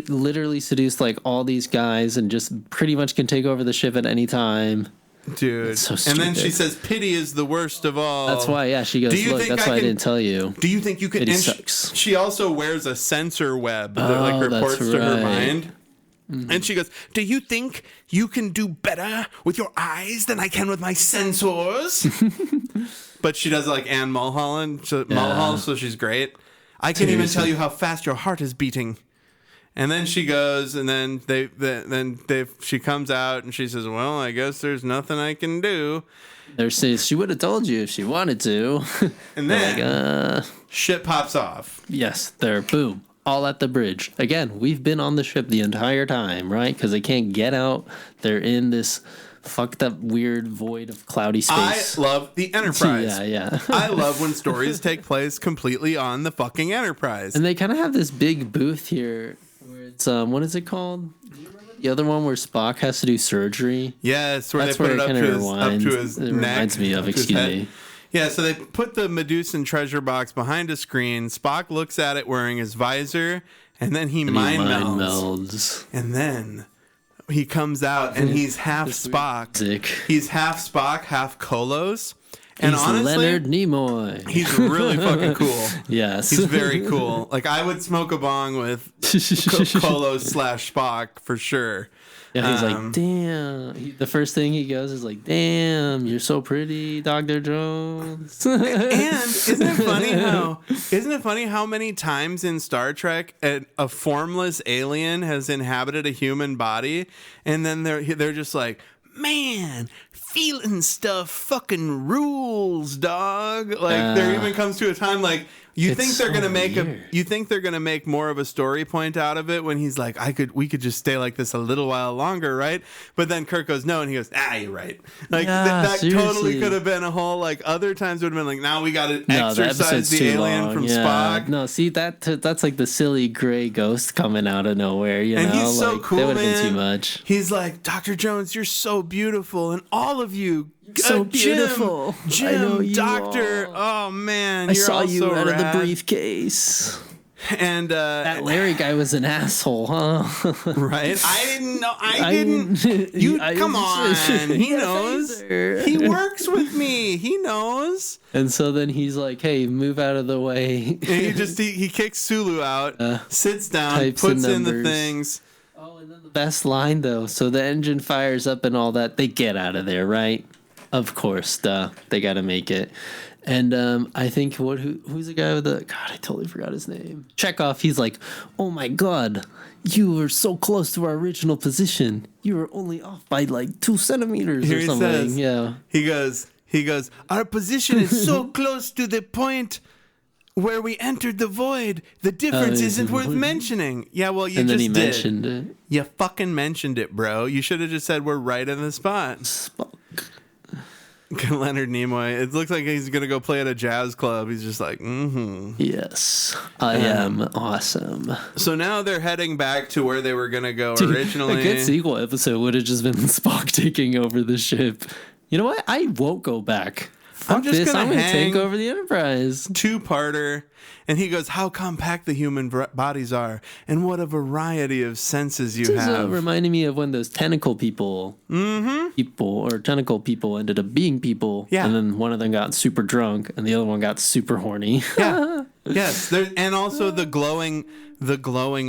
literally seduced like all these guys, and just pretty much can take over the ship at any time. Dude, so and then she says, "Pity is the worst of all." That's why, she goes, "Look, that's why I didn't tell you." Do you think you can? Pity sucks. She also wears a sensor web that reports to her mind. Mm-hmm. And she goes, "Do you think you can do better with your eyes than I can with my sensors?" But she does it like Anne Mulholland, so she's great. I can even tell you how fast your heart is beating. And then she goes, and then she comes out, and she says, "Well, I guess there's nothing I can do." They say she would have told you if she wanted to. And then shit pops off. Yes, they're boom, all at the bridge. Again, we've been on the ship the entire time, right? Because they can't get out. They're in this fucked up weird void of cloudy space. I love the Enterprise. Yeah. I love when stories take place completely on the fucking Enterprise. And they kind of have this big booth here. It's what is it called? The other one where Spock has to do surgery. Yeah, it's where they put it up to his neck. It reminds me of, excuse me. Yeah, so they put the Medusan treasure box behind a screen. Spock looks at it wearing his visor, and then he mind melds. And then he comes out, and he's half Spock. He's half Spock, half Kolos. And he's honestly, Leonard Nimoy. He's really fucking cool. Yes. He's very cool. Like, I would smoke a bong with Kolos/Spock for sure. Yeah, he's like, damn. The first thing he goes is like, damn, you're so pretty, Dr. Jones. And isn't it funny how many times in Star Trek a formless alien has inhabited a human body, and then they're just like, man, feeling stuff fucking rules, dog. Like, there even comes to a time like you think they're gonna make more of a story point out of it when he's like, we could just stay like this a little while longer, right? But then Kirk goes no, and he goes, you're right. Like that totally could have been a whole like other times would have been like, now we got to exercise the alien from Spock. No, see that's like the silly gray ghost coming out of nowhere, and he's so cool, that would have been too much. He's like, Dr. Jones, you're so beautiful, and all of you. So beautiful. Jim, I know you Doctor. Are. Oh man, I saw you so out rad. of the briefcase. And that Larry guy was an asshole, huh? Right? I didn't know. I didn't. Come on. He knows. He works with me. He knows. And so then he's like, "Hey, move out of the way." And he kicks Sulu out, sits down, puts in the things. Oh, and then the best line though. So the engine fires up and all that. They get out of there, right? Of course, they got to make it. And I think who's the guy with I totally forgot his name. Chekhov. He's like, oh my god, you were so close to our original position. You were only off by like 2 centimeters Here or he something. says, Yeah. He goes, our position is so close to the point where we entered the void. The difference isn't worth mentioning. Yeah, well, you And just then he did. mentioned it. You fucking mentioned it, bro. You should have just said we're right in the spot. Spock. Leonard Nimoy. It looks like he's gonna go play at a jazz club. He's just like, Yes, I am awesome. So now they're heading back to where they were gonna go originally. A good sequel episode would have just been Spock taking over the ship. You know what? I won't go back. Fuck this. I'm going to take over the Enterprise. 2-parter. And he goes, how compact the human bodies are, and what a variety of senses you have. Reminding me of when those tentacle people, tentacle people ended up being people. Yeah. And then one of them got super drunk, and the other one got super horny. Yeah. Yes. And also the glowing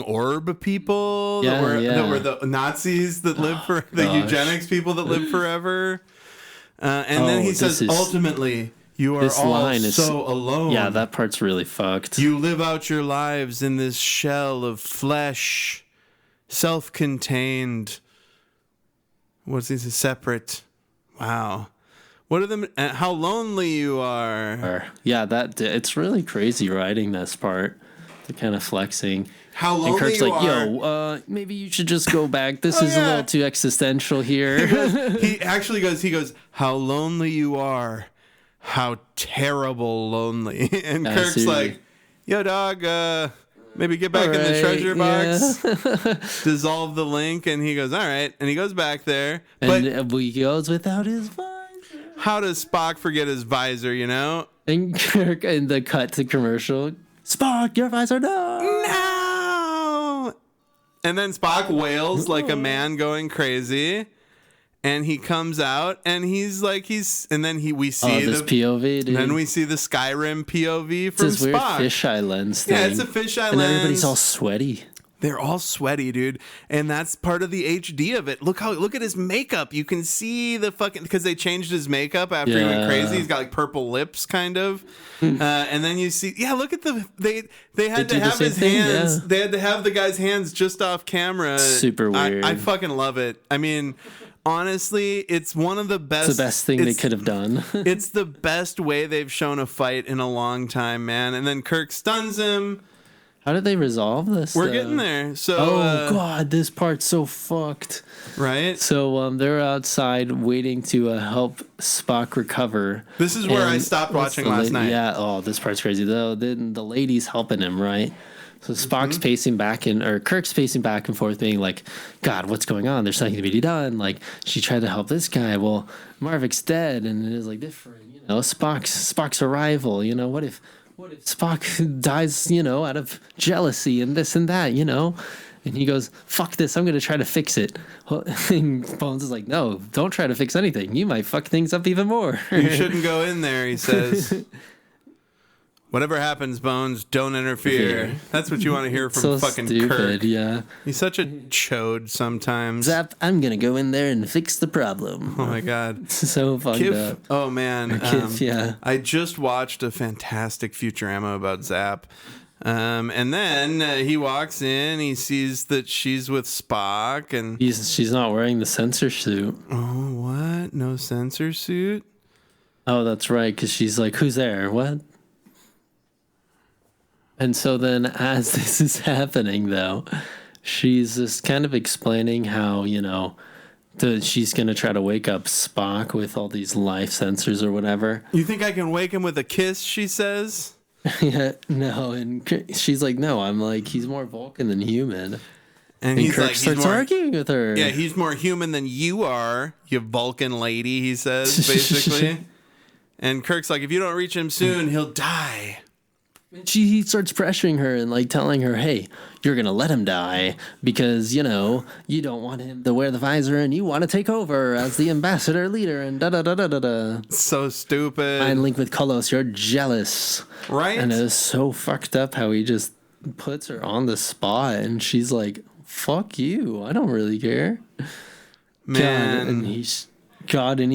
orb people that were the Nazis that live for the eugenics people that live forever. And then he says, ultimately, you are all so alone. Yeah, that part's really fucked. You live out your lives in this shell of flesh, self-contained. What's this? Separate. Wow. What are them? How lonely you are. Yeah, it's really crazy writing this part. They're kind of flexing. How lonely and Kirk's you like, are. Maybe you should just go back. This is a little too existential here. He goes, how lonely you are. How terrible lonely. And Kirk's seriously. like, yo, dog, maybe get back in the treasure box. Dissolve the link. And he goes, all right. And he goes back there. And he goes without his visor. How does Spock forget his visor, you know? And Kirk, in the cut to commercial, Spock, your visor, no! And then Spock wails like a man going crazy. And he comes out, and we see this the POV, dude. Then we see the Skyrim POV from it's this Spock. Weird fisheye lens thing. Yeah, it's a fisheye and lens. Everybody's all sweaty. They're all sweaty, dude, and that's part of the HD of it. Look at his makeup. You can see the fucking because they changed his makeup after he went crazy. He's got like purple lips, kind of, and then you see, look at they had to have his hands. Yeah. They had to have the guy's hands just off camera. Super weird. I fucking love it. I mean. Honestly, it's one of the best. It's the best thing they could have done. It's the best way they've shown a fight in a long time, man. And then Kirk stuns him. How did they resolve this? We're getting there. So, God, this part's so fucked. Right? So they're outside waiting to help Spock recover. This is where I stopped watching last night. Yeah. Oh, this part's crazy. Then the lady's helping him, right? So Spock's pacing back Kirk's pacing back and forth, being like, God, what's going on? There's something to be done. Like, she tried to help this guy. Well, Marvik's dead, and it is like different. Spock's arrival. What if Spock dies? Out of jealousy and this and that. And he goes, fuck this. I'm gonna try to fix it. And Bones is like, no, don't try to fix anything. You might fuck things up even more. You shouldn't go in there. He says. Whatever happens, Bones, don't interfere. That's what you want to hear from so fucking stupid, Kirk. Yeah. He's such a chode sometimes. Zap, I'm going to go in there and fix the problem. Oh, my God. So fucked up. Oh, man. Yeah. I just watched a fantastic Futurama about Zap. And then he walks in, he sees that she's with Spock. And she's not wearing the sensor suit. Oh, what? No sensor suit? Oh, that's right, because she's like, who's there? What? And so then as this is happening, though, she's just kind of explaining how, she's going to try to wake up Spock with all these life sensors or whatever. You think I can wake him with a kiss, she says? Yeah, no. And she's like, no, I'm like, he's more Vulcan than human. And he's Kirk like, starts arguing with her. Yeah, he's more human than you are, you Vulcan lady, he says, basically. And Kirk's like, if you don't reach him soon, he'll die. He starts pressuring her and like telling her, hey, you're going to let him die because, you don't want him to wear the visor and you want to take over as the ambassador leader and da-da-da-da-da-da. So stupid. Find link with Kolos, you're jealous. Right? And it is so fucked up how he just puts her on the spot and she's like, fuck you. I don't really care. Man. And he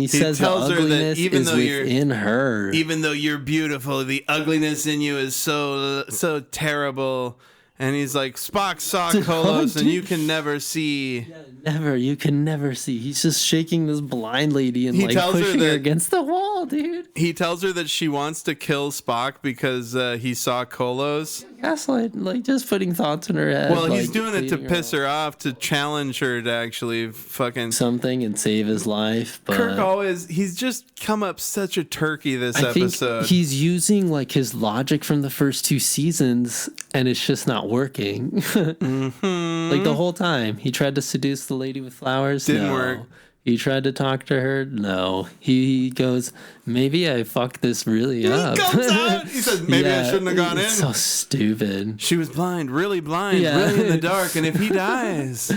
says the ugliness is within her. Even though you're beautiful, the ugliness in you is so terrible. And he's like, Spock saw Kolos, and you can never see. Yeah, you can never see. He's just shaking this blind lady and pushing her against the wall, dude. He tells her that she wants to kill Spock because he saw Kolos. Gaslight, just putting thoughts in her head. Well, he's doing it to piss her off, to challenge her to actually fucking something and save his life. But Kirk he's just come up such a turkey this episode. Think he's using his logic from the first 2 seasons, and it's just not working. Mm-hmm. The whole time he tried to seduce the lady with flowers. Didn't work. He tried to talk to her. No. He goes, maybe I fucked this really up. He comes out. He says, maybe I shouldn't have gone in. So stupid. She was blind, really really in the dark. And if he dies,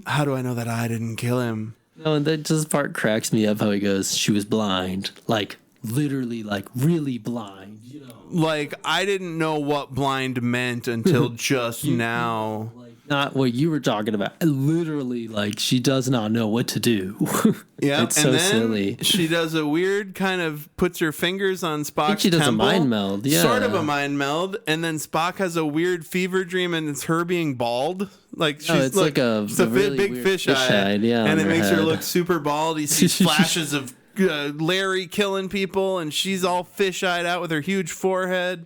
how do I know that I didn't kill him? No, and that just part cracks me up how he goes, she was blind. Literally, really blind. I didn't know what blind meant until just now. Not what you were talking about. Literally, she does not know what to do. Yeah, it's so silly. She does a weird kind of puts her fingers on Spock's temple. She does a mind meld, yeah. Sort of a mind meld, and then Spock has a weird fever dream, and it's her being bald. It's a really big fish eye, yeah, and it makes head. her look super bald. He sees flashes of Larry killing people, and she's all fish-eyed out with her huge forehead.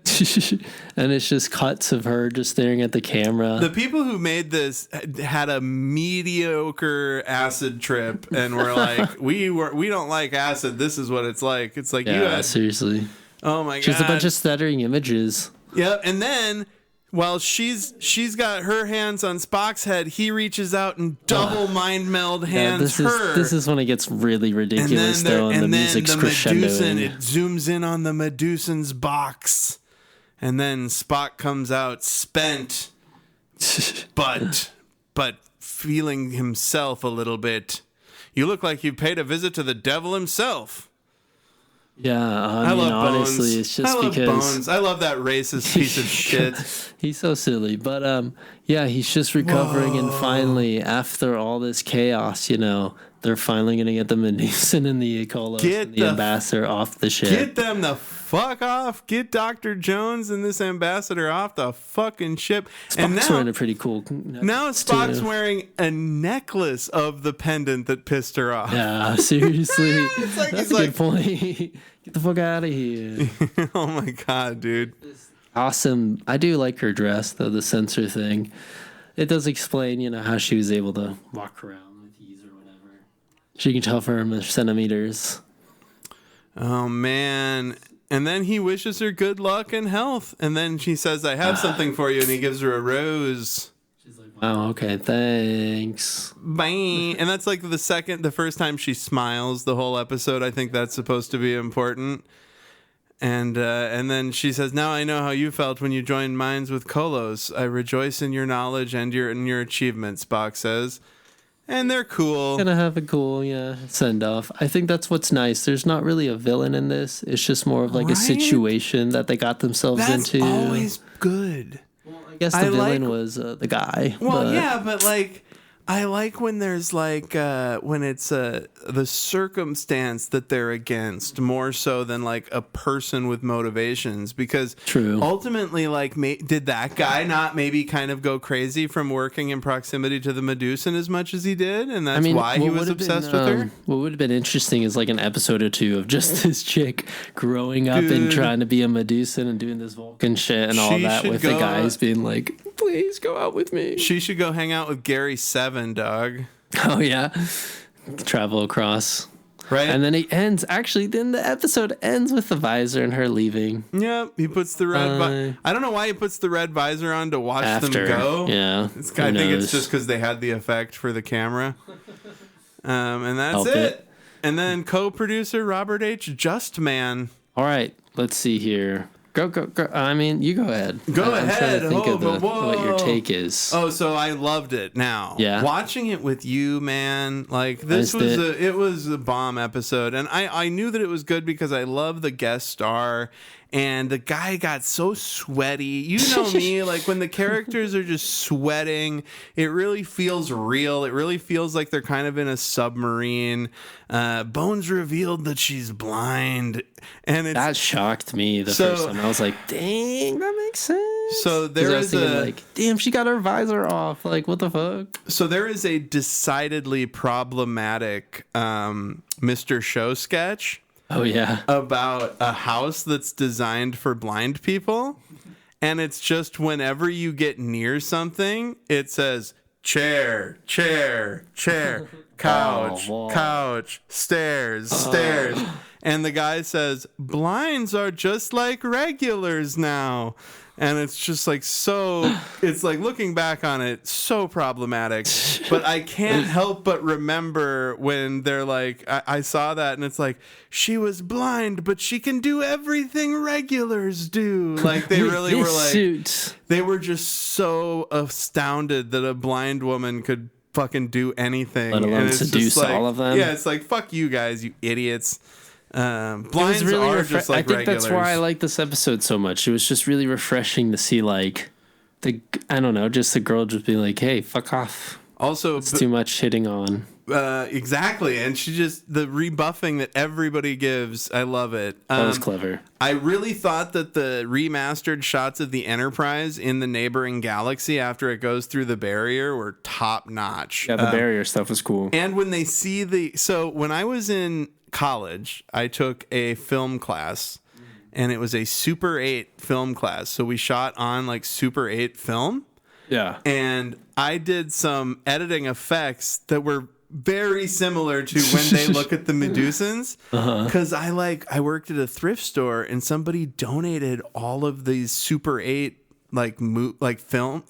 And it's just cuts of her just staring at the camera. The people who made this had a mediocre acid trip and were like, we don't like acid. This is what it's like. It's like, seriously. Oh my God. Just a bunch of stuttering images. Yep. And then while she's got her hands on Spock's head, he reaches out and double mind meld hands her. This is when it gets really ridiculous, and the music's crescendoing. It zooms in on the Medusan's box, and then Spock comes out spent, but feeling himself a little bit. You look like you paid a visit to the devil himself. Yeah, I mean, honestly, Bones. it's just because Bones. I love that racist piece of shit. He's so silly, but he's just recovering, and finally, after all this chaos, they're finally gonna get the Medusan and the Kolos and the ambassador off the ship. Get them the fuck off. Get Dr. Jones and this ambassador off the fucking ship. Spock's wearing a pretty cool. Now Spock's wearing a necklace of the pendant that pissed her off. Yeah, seriously. That's a good point. Get the fuck out of here. Oh my God, dude. Awesome. I do like her dress, though, the sensor thing. It does explain, how she was able to walk around with ease or whatever. She can tell from centimeters. Oh, man. And then he wishes her good luck and health. And then she says, I have something for you. And he gives her a rose. She's like, wow, okay, thanks. Bye. And that's the first time she smiles the whole episode. I think that's supposed to be important. And then she says, now I know how you felt when you joined minds with Kolos. I rejoice in your knowledge and in your achievements, Spock says. And they're cool. Gonna have a cool, send off. I think that's what's nice. There's not really a villain in this. It's just more of a situation that they got themselves into. That's always good. Well, I guess the villain was the guy. Well, but I like when there's when it's the circumstance that they're against more so than a person with motivations, because ultimately did that guy not maybe kind of go crazy from working in proximity to the Medusan as much as he did, and that's why he was obsessed with her? What would have been interesting is an episode or two of just this chick growing up and trying to be a Medusan and doing this Vulcan shit and all that with the guys being like, please go out with me. She should go hang out with Gary Seven, dog. Oh, yeah. Travel across. Right. And then then the episode ends with the visor and her leaving. Yeah, he puts the red I don't know why he puts the red visor on to watch them go. Yeah. I think it's just because they had the effect for the camera. And that's it. And then co-producer Robert H. Justman. All right, let's see here. Go. I mean, you go ahead. Go ahead. I'm trying to think of what your take is. Oh, so I loved it now. Yeah. Watching it with you, man, this was a bomb episode. And I knew that it was good because I love the guest star. And the guy got so sweaty. You know me, when the characters are just sweating, it really feels real. It really feels like they're kind of in a submarine. Bones revealed that she's blind. And that shocked me the first time. I was like, dang, that makes sense. So there is like, damn, she got her visor off. Like, what the fuck? So there is a decidedly problematic Mr. Show sketch. Oh, yeah. About a house that's designed for blind people. And it's just whenever you get near something, it says chair, chair, chair, couch, couch, stairs, stairs. And the guy says, blinds are just like regulars now. And it's just like it's like looking back on it, so problematic. But I can't help but remember when they're like, I saw that and it's like, she was blind, but she can do everything regulars do. Like they really were like, they were just so astounded that a blind woman could fucking do anything. Let alone seduce all of them. Yeah, it's like, fuck you guys, you idiots. Blinds really are just like I think regulars. That's why I like this episode so much. It was just really refreshing to see, like, I don't know, just the girl just being like, hey, fuck off. Also, it's too much hitting on. Exactly. And she just, the rebuffing that everybody gives, I love it. That was clever. I really thought that the remastered shots of the Enterprise in the neighboring galaxy after it goes through the barrier were top notch. Yeah, the barrier stuff was cool. And when they see so when I was in college, I took a film class and it was a Super 8 film class. So we shot on like Super 8 film. Yeah. And I did some editing effects that were very similar to when they look at the Medusans. Because I worked at a thrift store and somebody donated all of these Super 8 film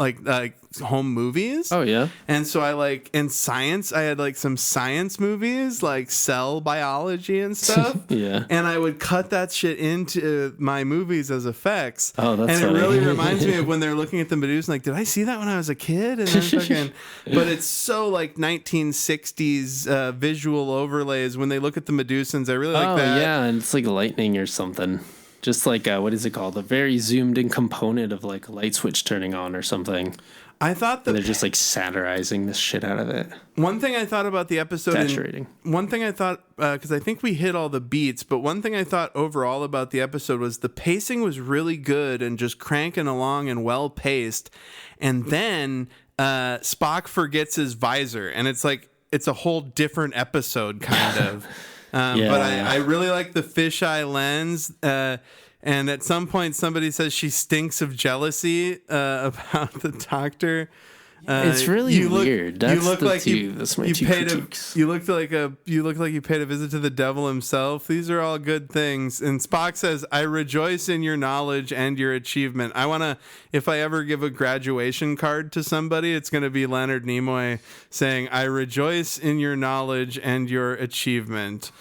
home movies. Oh yeah. And so in science I had some science movies like cell biology and stuff. Yeah. And I would cut that shit into my movies as effects. Oh, that's and funny. It really reminds me of when they're looking at the Medusa like, did I see that when I was a kid? And then but it's so like 1960s visual overlays when they look at the Medusans. I really like that. Oh yeah, and it's like lightning or something. Just like, what is it called? A very zoomed in component of like a light switch turning on or something. I thought that they're just like satirizing the shit out of it. One thing I thought about the episode, one thing I thought, because I think we hit all the beats, but one thing I thought overall about the episode was the pacing was really good and just cranking along and well paced. And then Spock forgets his visor, and it's like it's a whole different episode, kind of. But I really like the fisheye lens. And at some point, somebody says she stinks of jealousy about the doctor. It's really weird. That's my two critiques. You look like you paid a visit to the devil himself. These are all good things. And Spock says, "I rejoice in your knowledge and your achievement." If I ever give a graduation card to somebody, it's going to be Leonard Nimoy saying, "I rejoice in your knowledge and your achievement."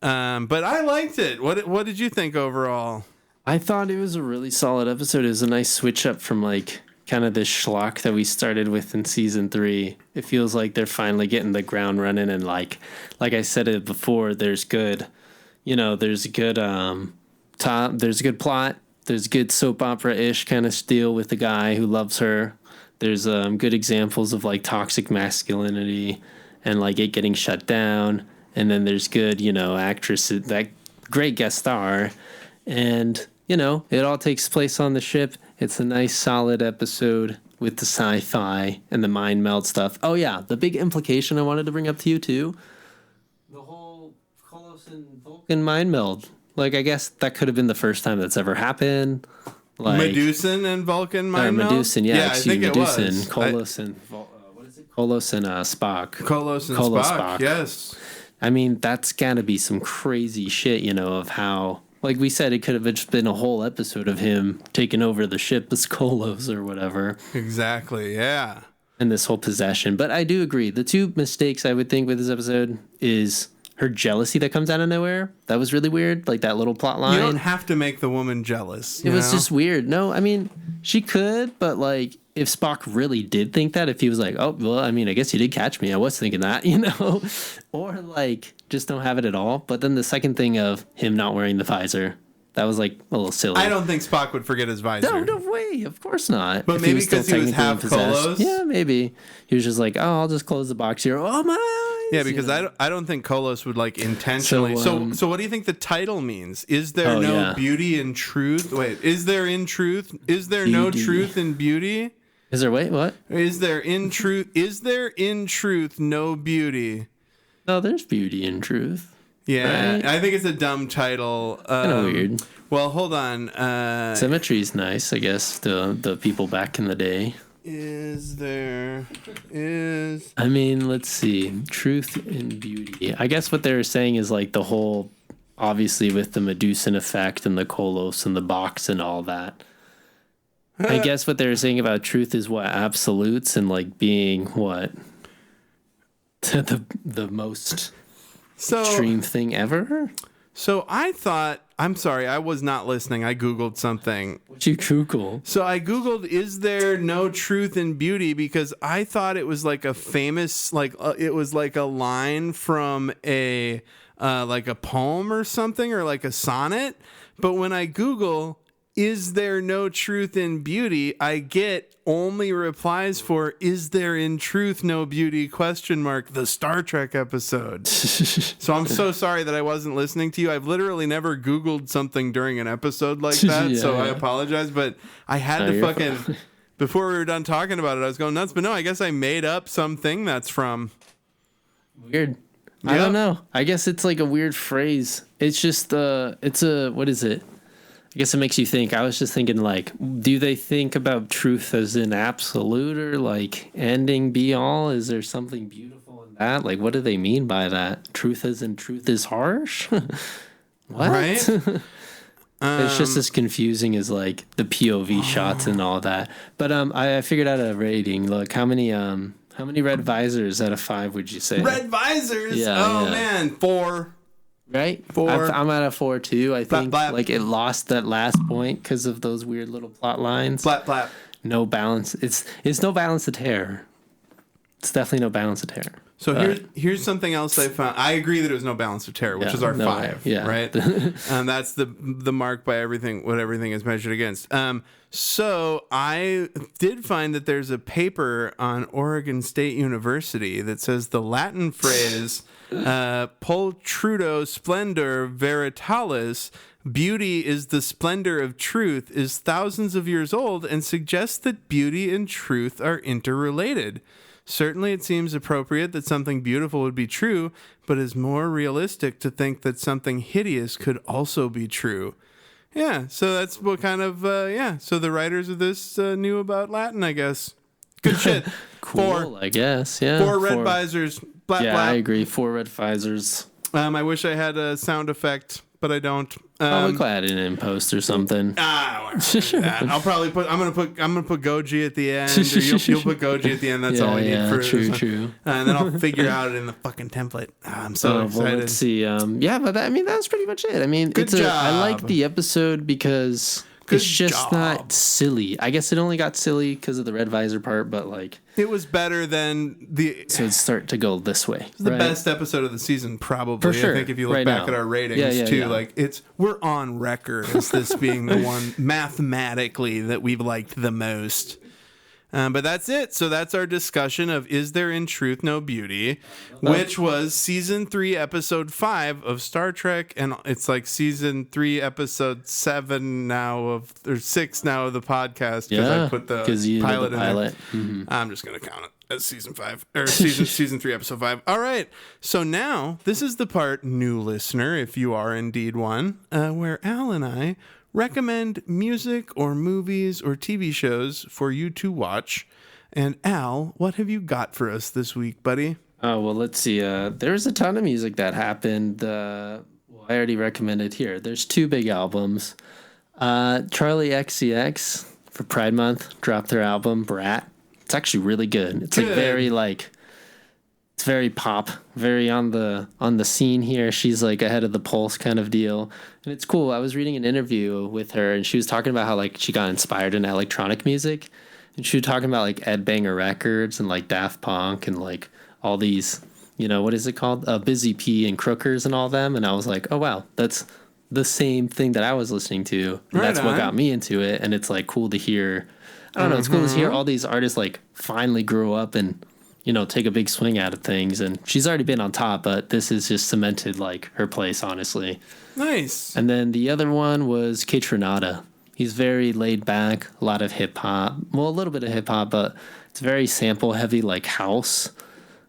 But I liked it. What did you think overall? I thought it was a really solid episode. It was a nice switch up from like kind of this schlock that we started with in season 3. It feels like they're finally getting the ground running, and like I said it before, there's good plot, there's a good soap opera-ish kind of deal with the guy who loves her. There's good examples of like toxic masculinity and like it getting shut down. And then there's good, actress, that great guest star. And, it all takes place on the ship. It's a nice, solid episode with the sci-fi and the mind meld stuff. Oh, yeah. The big implication I wanted to bring up to you, too. The whole Kolos and Vulcan mind meld. Like, I guess that could have been the first time that's ever happened. Like, Medusan and Vulcan mind meld? Medusan, yeah. I think Medusan, it was. Kolos and what is it? Kolos and Spock. Kolos and Spock, yes. I mean, that's got to be some crazy shit, of how, like we said, it could have just been a whole episode of him taking over the ship as Kolos or whatever. Exactly, yeah. And this whole possession. But I do agree. The two mistakes I would think with this episode is her jealousy that comes out of nowhere. That was really weird, like that little plot line. You don't have to make the woman jealous. It was just weird. No, I mean, she could, but like, if Spock really did think that, if he was like, oh, well, I mean, I guess you did catch me. I was thinking that, or like just don't have it at all. But then the second thing of him not wearing the visor, that was like a little silly. I don't think Spock would forget his visor. No way. Of course not. But maybe because he was half Kolos. Yeah, maybe. He was just like, oh, I'll just close the box here. Oh, my Yeah, because I don't think Kolos would like intentionally. So what do you think the title means? Is there no beauty in truth? Wait, is there in truth? Is there no truth in beauty? Is there what? Is there in truth? Is there in truth no beauty? No, there's beauty in truth. Yeah, right? I think it's a dumb title. Kind of weird. Well, hold on. Symmetry's nice, I guess. The people back in the day. I mean, let's see. Truth and beauty. I guess what they're saying is like the whole, obviously with the Medusan effect and the Kolos and the box and all that. I guess what they're saying about truth is what absolutes and like being what the most extreme thing ever. So I thought, I'm sorry, I was not listening. I Googled something. What'd you Google? So I Googled, is there no truth in beauty? Because I thought it was like a famous, it was like a line from like a poem or something, or like a sonnet. But when I Google, is there no truth in beauty? I get only replies for, is there in truth no beauty? ? The Star Trek episode. So I'm so sorry that I wasn't listening to you. I've literally never Googled something during an episode like that. So I apologize, but I had to fucking, before we were done talking about it, I was going nuts, but no, I guess I made up something that's from. Weird. Yep. I don't know. I guess it's like a weird phrase. It's just, what is it? I guess it makes you think. I was just thinking, like, do they think about truth as in absolute or like ending be all? Is there something beautiful in that? Like, what do they mean by that? Truth as in truth is harsh? What? Right? It's just as confusing as like the POV shots and all that. But I figured out a rating. Look, how many red visors out of 5 would you say? Red visors? Yeah. Man, 4. Right? 4. I'm at a 4 too. I think blap. like it lost that last point because of those weird little plot lines. Blap. No balance. It's no balance to tear. It's definitely no balance to tear. So here's something else I found. I agree that it was no balance of terror, which is our 5, right? That's the mark by what everything is measured against. So I did find that there's a paper on Oregon State University that says the Latin phrase pulchrudo splendor veritalis, beauty is the splendor of truth, is thousands of years old and suggests that beauty and truth are interrelated. Certainly it seems appropriate that something beautiful would be true, but is more realistic to think that something hideous could also be true. Yeah, so that's what kind of, so the writers of this knew about Latin, I guess. Good shit. Cool, 4, I guess, yeah. 4 red visors. Blap, yeah, blap. I agree. 4 red visors. I wish I had a sound effect, but I don't. I'll add it in post or something. I'll probably put. I'm gonna put Goji at the end. Or you'll put Goji at the end. That's all I need for true. And then I'll figure out it in the fucking template. I'm so excited. Well, let's see. But that's pretty much it. I mean, Good job. I like the episode because it's just not silly. I guess it only got silly because of the red visor part, but like it was better than the. So it'd start to go this way. It's the best episode of the season, probably. For sure. I think if you look back at our ratings too, like we're on record as this being the one mathematically that we've liked the most. But that's it. So that's our discussion of Is There in Truth No Beauty, which was season 3, episode 5 of Star Trek. And it's like season 3, episode 7 now or 6 now of the podcast because I put the pilot in there. Mm-hmm. I'm just going to count it as season 5 or season 3, episode 5. All right. So now this is the part, new listener, if you are indeed one, where Al and I recommend music or movies or TV shows for you to watch. And Al, what have you got for us this week, buddy? Oh, well, let's see. There's a ton of music that happened. I already recommended here. There's 2 big albums. Charlie XCX for Pride Month dropped their album, Brat. It's actually really good. It's it's very pop, very on the scene here. She's like ahead of the pulse kind of deal. And it's cool. I was reading an interview with her and she was talking about how like she got inspired in electronic music. And she was talking about like Ed Banger Records and like Daft Punk and like all these, what is it called? Busy P and Crookers and all them. And I was like, oh wow, that's the same thing that I was listening to. And that's what got me into it. And it's like cool to hear. I don't know. It's cool to hear all these artists like finally grow up and take a big swing out of things. And she's already been on top, but this is just cemented like her place, honestly. Nice. And then the other one was Kate Renata. He's very laid back, a lot of hip hop. Well, a little bit of hip hop, but it's very sample heavy, like house.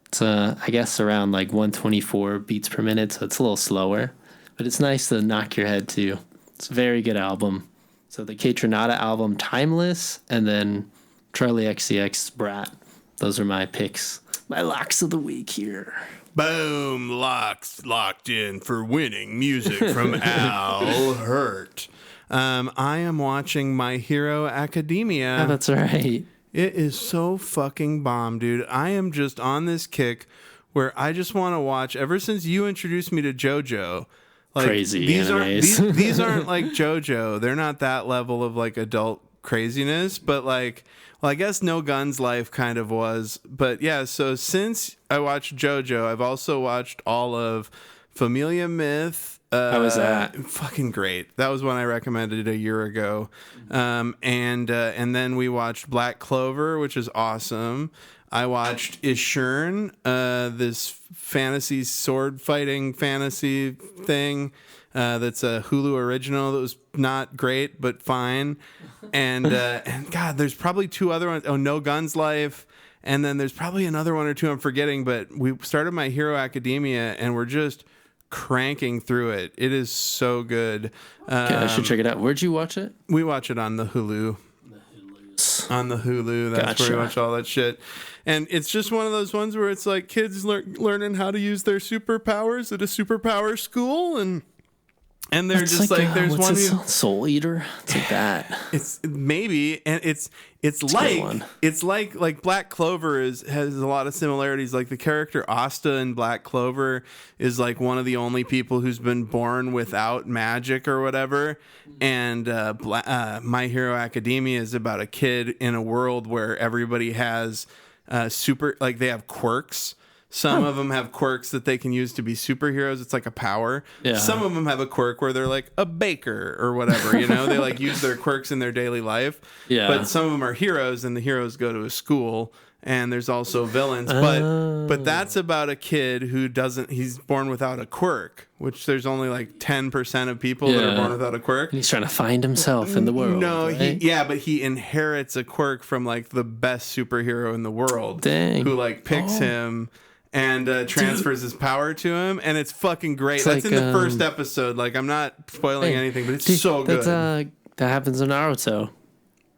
It's I guess around like 124 beats per minute, so it's a little slower. But it's nice to knock your head too. It's a very good album. So the Kate Renata album, Timeless, and then Charlie XCX, Brat. Those are my picks. My locks of the week here. Boom, locked in for winning music from Al Hirt. I am watching My Hero Academia. Oh, that's right. It is so fucking bomb, dude. I am just on this kick where I just want to watch. Ever since you introduced me to JoJo, like crazy these animes. aren't these aren't like JoJo. They're not that level of like adult craziness, but like, well, I guess No Guns Life kind of was. But yeah, so since I watched JoJo, I've also watched all of Familia Myth. How was that? Fucking great. That was one I recommended a year ago. And then we watched Black Clover, which is awesome. I watched Ishurn, this fantasy sword fighting fantasy thing. That's a Hulu original that was not great, but fine. And God, there's probably two other ones. Oh, No Guns Life. And then there's probably another one or two I'm forgetting, but we started My Hero Academia and we're just cranking through it. It is so good. Okay, I should check it out. Where'd you watch it? We watch it on the Hulu. On the Hulu. That's Gotcha. where we watch all that shit. And it's just one of those ones where it's like kids learning how to use their superpowers at a superpower school, and they're It's just like there's one Soul Eater. It's like that. It's maybe, and it's a good one. like Black Clover has a lot of similarities. Like the character Asta in Black Clover is like one of the only people who's been born without magic or whatever. And My Hero Academia is about a kid in a world where everybody has they have quirks. Some of them have quirks that they can use to be superheroes. It's like a power. Yeah. Some of them have a quirk where they're like a baker or whatever, they like use their quirks in their daily life. Yeah. But some of them are heroes, and the heroes go to a school, and there's also villains. But that's about a kid who he's born without a quirk, which there's only like 10% of people that are born without a quirk. And he's trying to find himself in the world. No, right? but he inherits a quirk from like the best superhero in the world. Dang. Who like picks him and transfers his power to him, and it's fucking great. That's like, in the first episode. Like, I'm not spoiling anything, but it's so good. That happens in Naruto.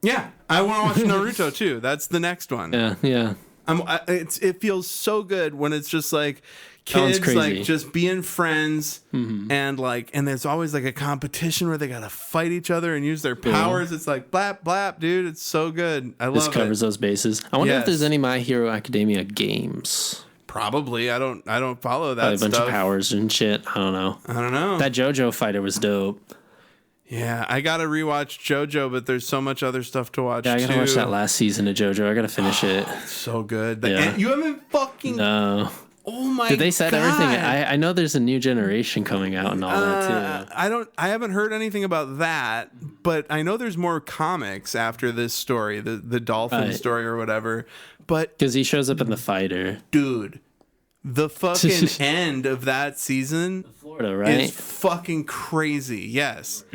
Yeah, I want to watch Naruto too. That's the next one. Yeah. It feels so good when it's just like kids like just being friends, and there's always like a competition where they gotta fight each other and use their powers. It's like blap blap, dude. It's so good. I love it. This covers those bases. I wonder if there's any My Hero Academia games. Probably. I don't follow that Probably a bunch stuff. of powers and shit. I don't know. That JoJo fighter was dope. Yeah, I gotta rewatch JoJo, but there's so much other stuff to watch. Yeah, I gotta watch that last season of JoJo. I gotta finish it. It's so good. Yeah. You haven't fucking. No. Oh my god. Did they set everything? I know there's a new generation coming out and all that too. I haven't heard anything about that, but I know there's more comics after this story, the dolphin story or whatever. But because he shows up in the fighter, dude, the fucking end of that season, Florida, right? Is fucking crazy. Yes,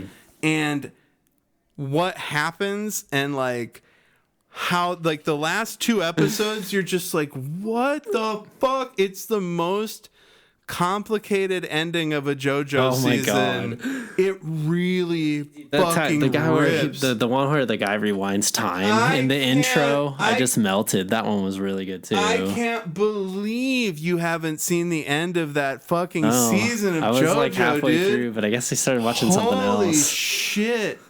and what happens and like how like the last two episodes, you're just like, what the fuck? It's the most complicated ending of a JoJo season. God. It really fucking the guy rips. Where the one where the guy rewinds time in the intro, I just melted. That one was really good too. I can't believe you haven't seen the end of that fucking season of JoJo. I was like halfway through, but I guess I started watching something else. Holy shit.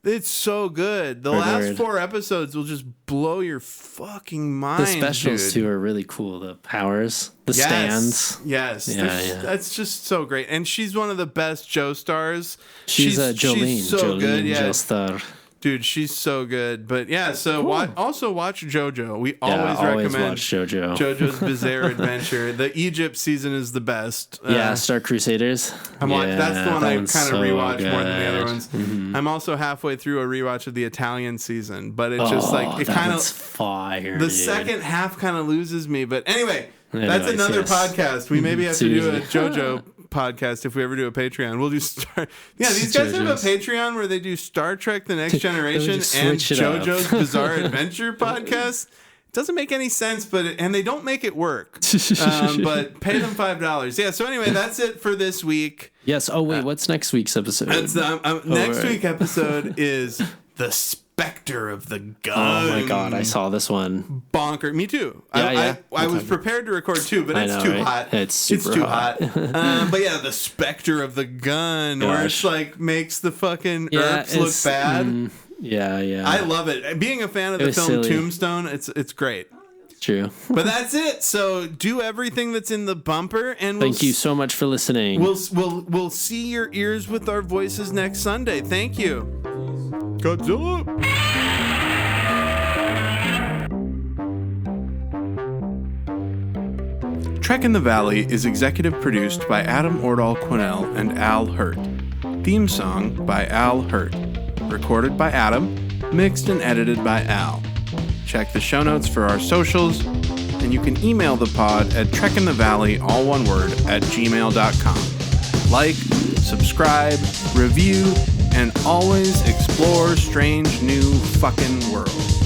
It's so good. The last 4 episodes will just blow your fucking mind. The specials too are really cool. The powers, the stands. Yes, that's just so great. And she's one of the best Joe stars. She's Jolene. She's so good. Yeah. Joestar. Dude, she's so good. But yeah, so cool. Also watch JoJo. We always recommend watch JoJo. JoJo's Bizarre Adventure. The Egypt season is the best. Star Crusaders. That's the one I kind of rewatch more than the other ones. Mm-hmm. I'm also halfway through a rewatch of the Italian season, but it's just like it kind of fire. The second half kind of loses me. But anyway, that's another podcast. We maybe have to do a JoJo podcast if we ever do a Patreon. We'll do these guys have a Patreon where they do Star Trek The Next Generation and JoJo's Bizarre Adventure podcast. It doesn't make any sense, and they don't make it work. But pay them $5. Yeah, so anyway, that's it for this week. Yes. Oh wait, what's next week's episode? Next week's episode is the Spectre of the Gun. Oh my god, I saw this one. Bonker. Me too. Yeah, I was prepared to record too, but it's too hot. It's too hot. But yeah, the Spectre of the Gun, where it's like makes the fucking ERPs look bad. Yeah. I love it. Being a fan of the film Tombstone, it's great. True. But that's it. So do everything that's in the bumper, and thank you so much for listening. We'll see your ears with our voices next Sunday. Thank you. Godzilla. Trek in the Valley is executive produced by Adam Ordall Quinnell and Al Hirt. Theme song by Al Hirt. Recorded by Adam. Mixed and edited by Al. Check the show notes for our socials, and you can email the pod at trekinthevalley, all one word, @gmail.com. Like, subscribe, review, and always explore strange new fucking worlds.